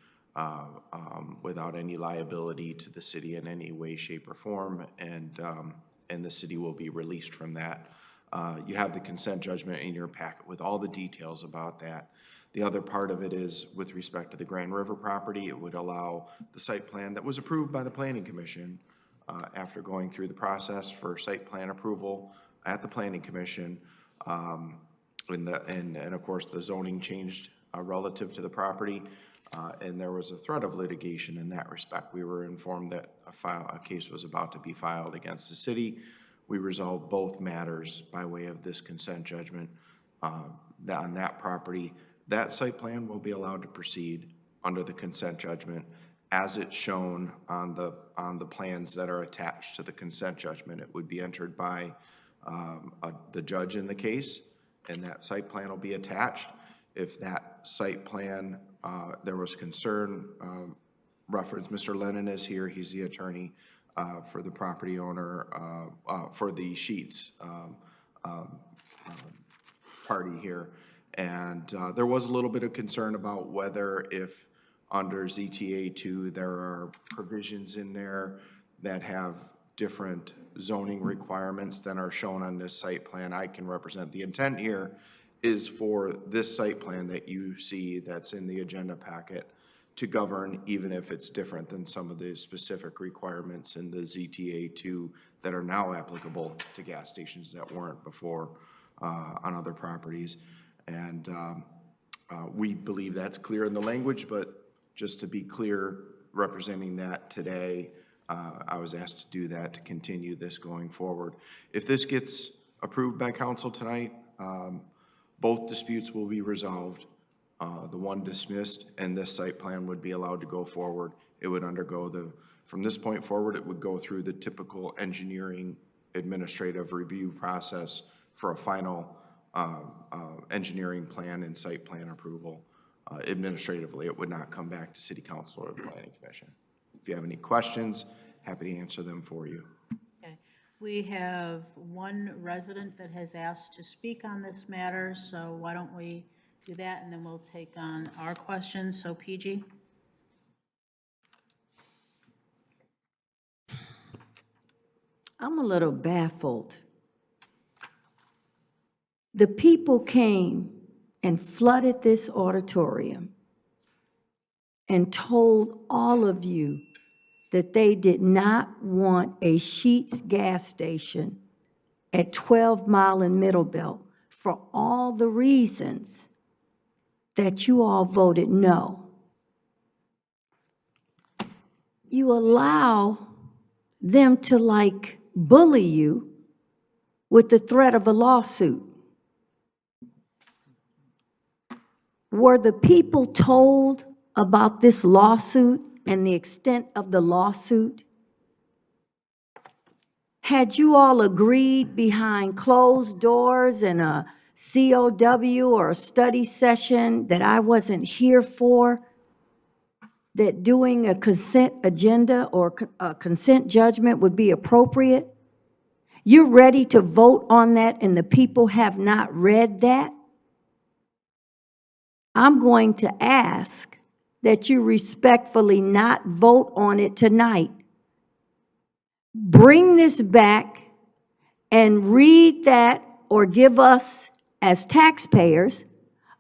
without any liability to the city in any way, shape, or form, and the city will be released from that. You have the consent judgment in your packet with all the details about that. The other part of it is with respect to the Grand River property, it would allow the site plan that was approved by the Planning Commission after going through the process for site plan approval at the Planning Commission. And of course, the zoning changed relative to the property, and there was a threat of litigation in that respect. We were informed that a case was about to be filed against the city. We resolved both matters by way of this consent judgment on that property. That site plan will be allowed to proceed under the consent judgment as it's shown on the plans that are attached to the consent judgment. It would be entered by the judge in the case, and that site plan will be attached. If that site plan, there was concern, reference, Mr. Lennon is here, he's the attorney for the property owner, for the Sheetz party here. And there was a little bit of concern about whether if under ZTA 2 there are provisions in there that have different zoning requirements than are shown on this site plan. I can represent the intent here is for this site plan that you see that's in the agenda packet to govern, even if it's different than some of the specific requirements in the ZTA 2 that are now applicable to gas stations that weren't before on other properties. And we believe that's clear in the language, but just to be clear, representing that today, I was asked to do that to continue this going forward. If this gets approved by council tonight, both disputes will be resolved the one dismissed, and this site plan would be allowed to go forward. It would undergo from this point forward, it would go through the typical engineering administrative review process for a final engineering plan and site plan approval. Administratively, it would not come back to City Council or the Planning Commission. If you have any questions, happy to answer them for you. Okay. We have one resident that has asked to speak on this matter, so why don't we do that, and then we'll take on our questions. So PG? I'm a little baffled. The people came and flooded this auditorium and told all of you that they did not want a Sheetz gas station at 12 Mile and Middle Belt for all the reasons that you all voted no. You allow them to like bully you with the threat of a lawsuit. Were the people told about this lawsuit and the extent of the lawsuit? Had you all agreed behind closed doors in a COW or a study session that I wasn't here for, that doing a consent agenda or a consent judgment would be appropriate? You're ready to vote on that and the people have not read that? I'm going to ask that you respectfully not vote on it tonight. Bring this back and read that, or give us as taxpayers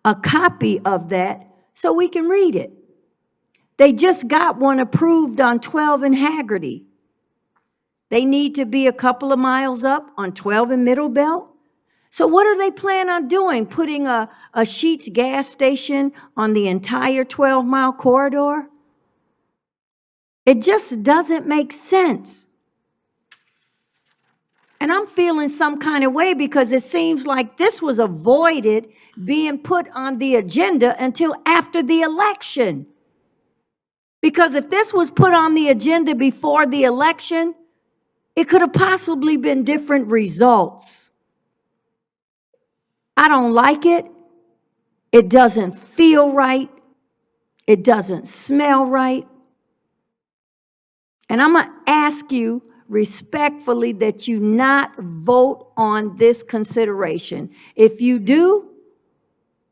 a copy of that so we can read it. They just got one approved on 12 and Haggerty. They need to be a couple of miles up on 12 and Middle Belt. So what do they plan on doing? Putting a Sheetz gas station on the entire 12-mile corridor? It just doesn't make sense. And I'm feeling some kind of way because it seems like this was avoided being put on the agenda until after the election. Because if this was put on the agenda before the election, it could have possibly been different results. I don't like it. It doesn't feel right. It doesn't smell right. And I'm going to ask you respectfully that you not vote on this consideration. If you do,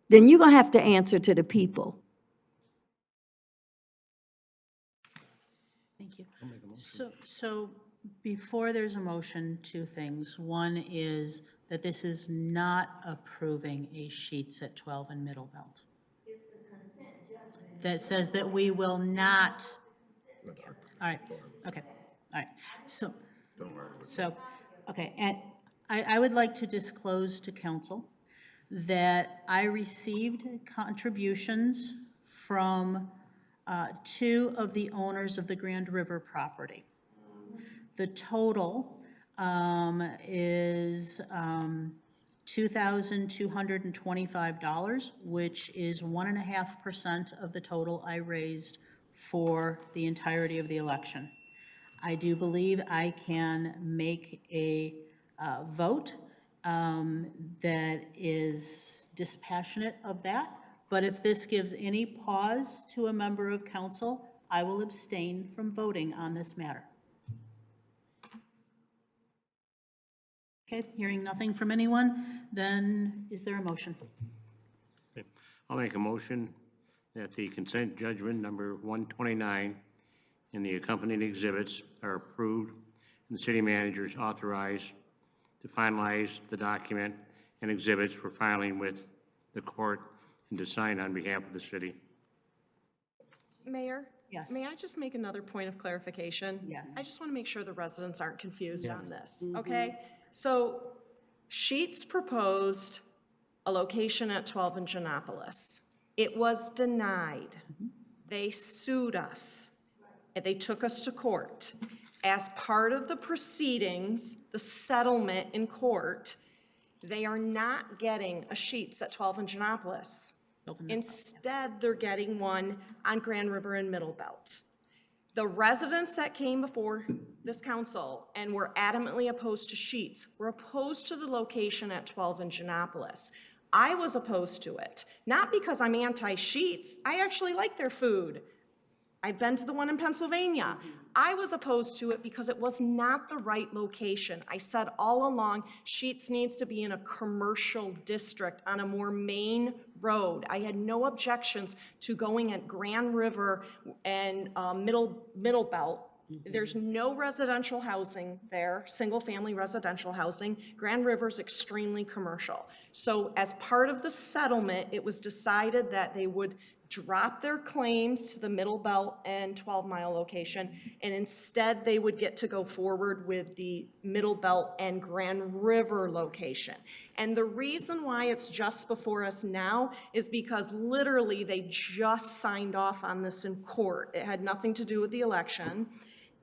then you're going to have to answer to the people. Thank you. So before there's a motion, two things. One is that this is not approving a Sheetz at 12 and Middle Belt. It's the consent judgment. That says that we will not. All right, okay, all right. So, okay, and I would like to disclose to council that I received contributions from two of the owners of the Grand River property. The total is $2,225, which is 1.5% of the total I raised for the entirety of the election. I do believe I can make a vote that is dispassionate of that, but if this gives any pause to a member of council, I will abstain from voting on this matter. Okay, hearing nothing from anyone, then is there a motion? Okay. I'll make a motion that the consent judgment number 129 and the accompanying exhibits are approved and the city manager is authorized to finalize the document and exhibits for filing with the court and to sign on behalf of the city. Mayor? Yes. May I just make another point of clarification? Yes. I just want to make sure the residents aren't confused on this, okay? So Sheetz proposed a location at 12 in Giannopolis. It was denied. They sued us. And they took us to court. As part of the proceedings, the settlement in court, they are not getting a Sheetz at 12 in Giannopolis. Instead, they're getting one on Grand River and Middle Belt. The residents that came before this council and were adamantly opposed to Sheetz were opposed to the location at 12 in Giannopolis. I was opposed to it, not because I'm anti-Sheetz. I actually like their food. I've been to the one in Pennsylvania. I was opposed to it because it was not the right location. I said all along, Sheetz needs to be in a commercial district on a more main road. I had no objections to going at Grand River and Middle Belt. There's no residential housing there, single-family residential housing. Grand River's extremely commercial. So as part of the settlement, it was decided that they would drop their claims to the Middle Belt and 12-mile location, and instead they would get to go forward with the Middle Belt and Grand River location. And the reason why it's just before us now is because literally they just signed off on this in court. It had nothing to do with the election.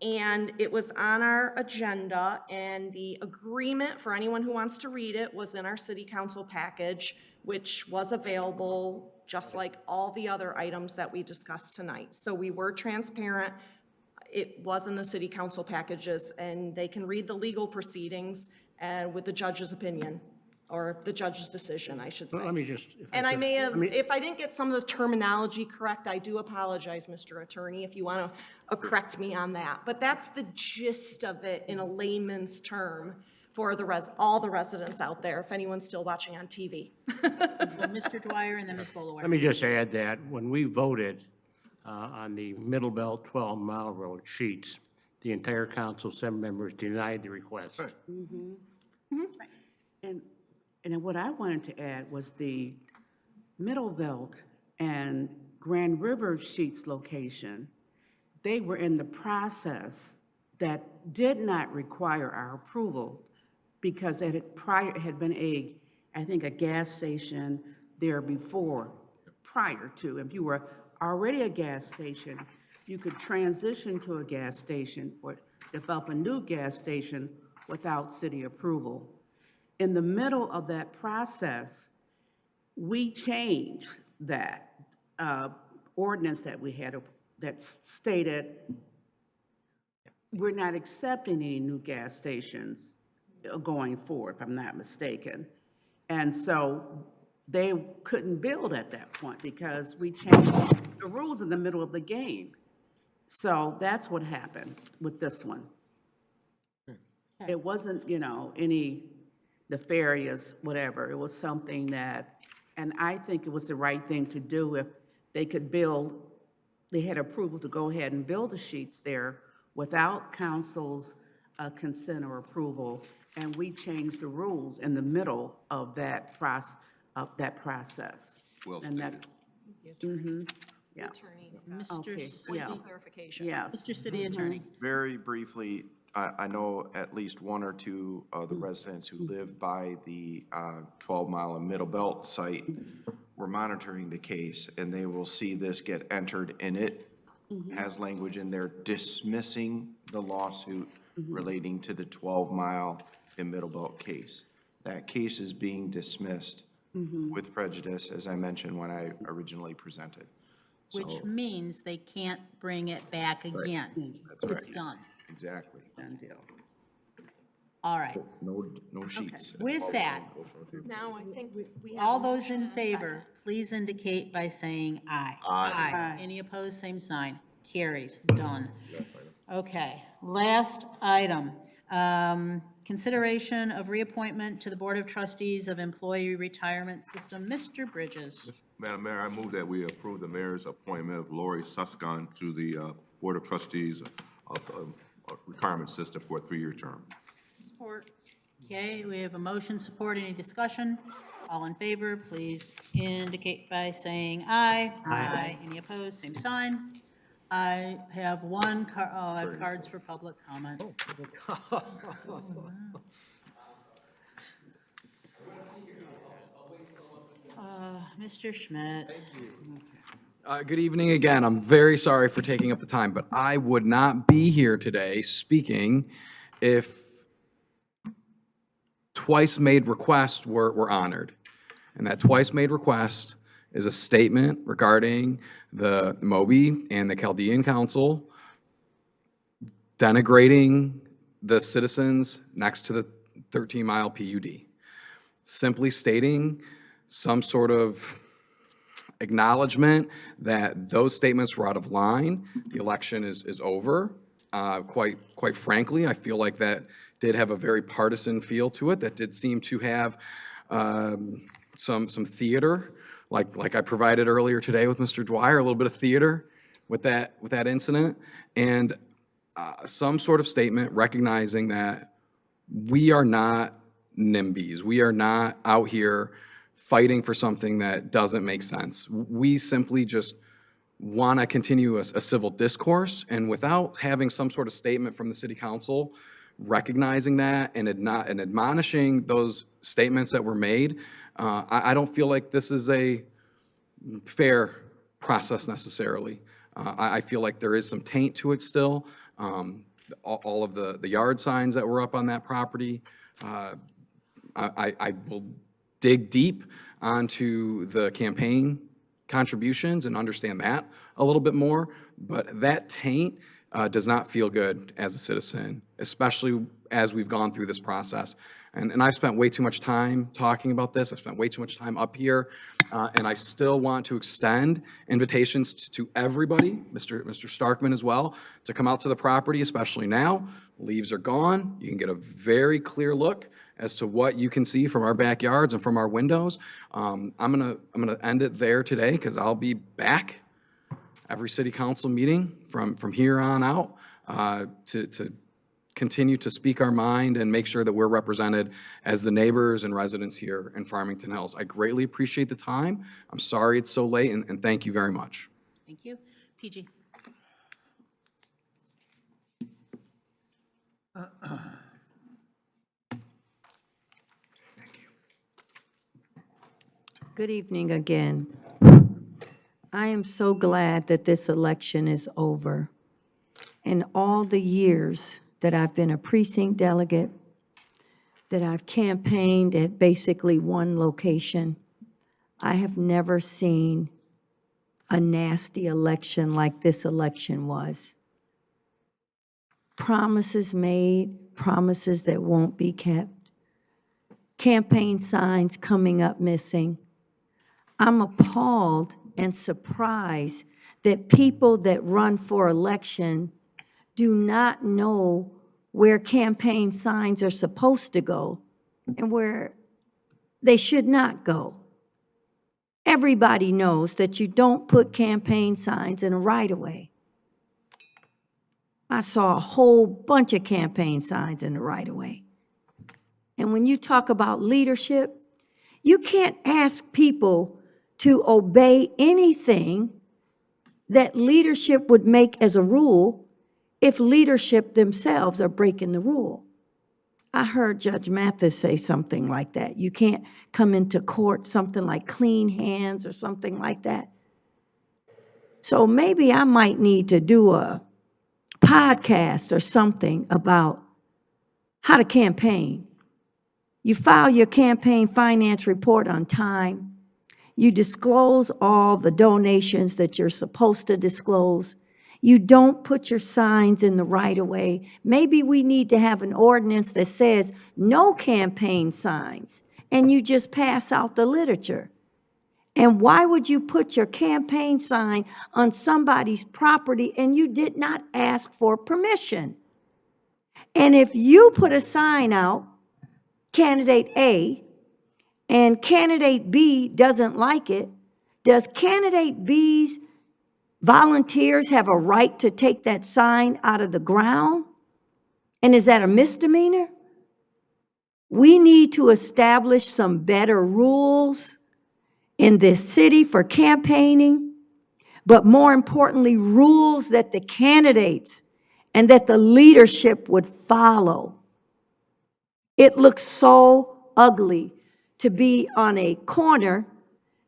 And it was on our agenda, and the agreement, for anyone who wants to read it, was in our city council package, which was available just like all the other items that we discussed tonight. So we were transparent. It was in the city council packages, and they can read the legal proceedings with the judge's opinion, or the judge's decision, I should say. Well, let me just. And I may have, if I didn't get some of the terminology correct, I do apologize, Mr. Attorney, if you want to correct me on that. But that's the gist of it in a layman's term for all the residents out there, if anyone's still watching on TV. Mr. Dwyer and then Ms. Bolaware. Let me just add that when we voted on the Middle Belt 12-mile road sheets, the entire council, 7 members, denied the request. And what I wanted to add was the Middle Belt and Grand River Sheetz location, they were in the process that did not require our approval because it had been I think a gas station there before, prior to. If you were already a gas station, you could transition to a gas station or develop a new gas station without city approval. In the middle of that process, we changed that ordinance that we had that stated we're not accepting any new gas stations going forward, if I'm not mistaken. And so they couldn't build at that point because we changed the rules in the middle of the game. So that's what happened with this one. It wasn't, any nefarious, whatever. It was something that, and I think it was the right thing to do if they could build, they had approval to go ahead and build the sheets there without council's consent or approval, and we changed the rules in the middle of that process. Well And that, yeah. Attorney, Okay, with yeah. some clarification. Yes. Mr. City Attorney. Very briefly, I know at least 1 or 2 of the residents who live by the 12-mile and Middle Belt site were monitoring the case, and they will see this get entered, and it has language in there dismissing the lawsuit relating to the 12-mile and Middle Belt case. That case is being dismissed with prejudice, as I mentioned when I originally presented. Which means they can't bring it back again. That's right. It's done. Exactly. Done deal. All right. No sheets. With that, Now, I think we have. all a those motion in and a second. favor, please indicate by saying aye. Aye. Any opposed, same sign. Carries. Done. Okay, last item. Consideration of reappointment to the Board of Trustees of Employee Retirement System. Mr. Bridges. Madam Mayor, I move that we approve the mayor's appointment of Lori Suscon to the Board of Trustees of Retirement System for a 3-year term. Support. Okay, we have a motion, support, any discussion? All in favor, please indicate by saying aye. Aye. Any opposed, same sign. I have I have cards for public comment. Mr. Schmidt. Good evening again. I'm very sorry for taking up the time, but I would not be here today speaking if twice made requests were honored. And that twice made request is a statement regarding the Moby and the Chaldean Council denigrating the citizens next to the 13-mile PUD. Simply stating some sort of acknowledgement that those statements were out of line. The election is over. Quite frankly, I feel like that did have a very partisan feel to it. That did seem to have some theater, like I provided earlier today with Mr. Dwyer, a little bit of theater with that incident, and some sort of statement recognizing that we are not NIMBYs. We are not out here fighting for something that doesn't make sense. We simply just want to continue a civil discourse, and without having some sort of statement from the city council recognizing that and admonishing those statements that were made, I don't feel like this is a fair process necessarily. I feel like there is some taint to it still. All of the yard signs that were up on that property, I will dig deep onto the campaign contributions and understand that a little bit more, but that taint does not feel good as a citizen, especially as we've gone through this process. And I've spent way too much time talking about this. I've spent way too much time up here, and I still want to extend invitations to everybody, Mr. Starkman as well, to come out to the property, especially now. Leaves are gone. You can get a very clear look as to what you can see from our backyards and from our windows. I'm gonna end it there today because I'll be back every city council meeting from here on out to continue to speak our mind and make sure that we're represented as the neighbors and residents here in Farmington Hills. I greatly appreciate the time. I'm sorry it's so late, and thank you very much. Thank you. PG. Good evening again. I am so glad that this election is over. In all the years that I've been a precinct delegate, that I've campaigned at basically one location, I have never seen a nasty election like this election was. Promises made, promises that won't be kept, campaign signs coming up missing. I'm appalled and surprised that people that run for election do not know where campaign signs are supposed to go and where they should not go. Everybody knows that you don't put campaign signs in a right-of-way. I saw a whole bunch of campaign signs in the right-of-way. And when you talk about leadership, you can't ask people to obey anything that leadership would make as a rule if leadership themselves are breaking the rule. I heard Judge Mathis say something like that. You can't come into court, something like clean hands or something like that. So maybe I might need to do a podcast or something about how to campaign. You file your campaign finance report on time. You disclose all the donations that you're supposed to disclose. You don't put your signs in the right-of-way. Maybe we need to have an ordinance that says no campaign signs, and you just pass out the literature. And why would you put your campaign sign on somebody's property and you did not ask for permission? And if you put a sign out, candidate A, and candidate B doesn't like it, does candidate B's volunteers have a right to take that sign out of the ground? And is that a misdemeanor? We need to establish some better rules in this city for campaigning, but more importantly, rules that the candidates and that the leadership would follow. It looks so ugly to be on a corner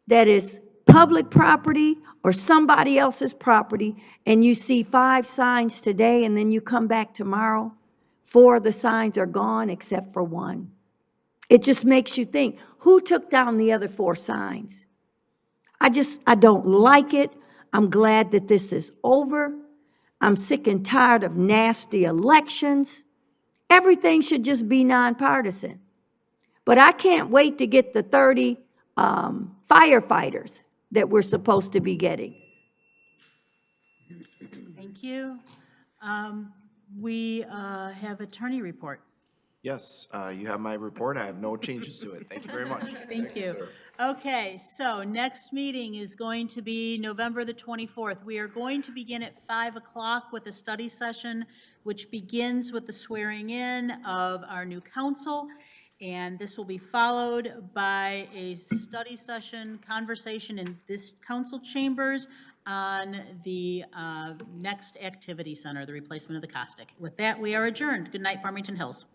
that is public property or somebody else's property, and you see 5 signs today, and then you come back tomorrow, 4 of the signs are gone except for 1. It just makes you think, who took down the other 4 signs? I don't like it. I'm glad that this is over. I'm sick and tired of nasty elections. Everything should just be nonpartisan. But I can't wait to get the 30 firefighters that we're supposed to be getting. Thank you. We have attorney report. Yes, you have my report. I have no changes to it. Thank you very much. Thank you. Okay, so next meeting is going to be November the 24th. We are going to begin at 5 o'clock with a study session, which begins with the swearing in of our new council. And this will be followed by a study session, conversation in this council chambers on the next activity center, the replacement of the caustic. With that, we are adjourned. Good night, Farmington Hills.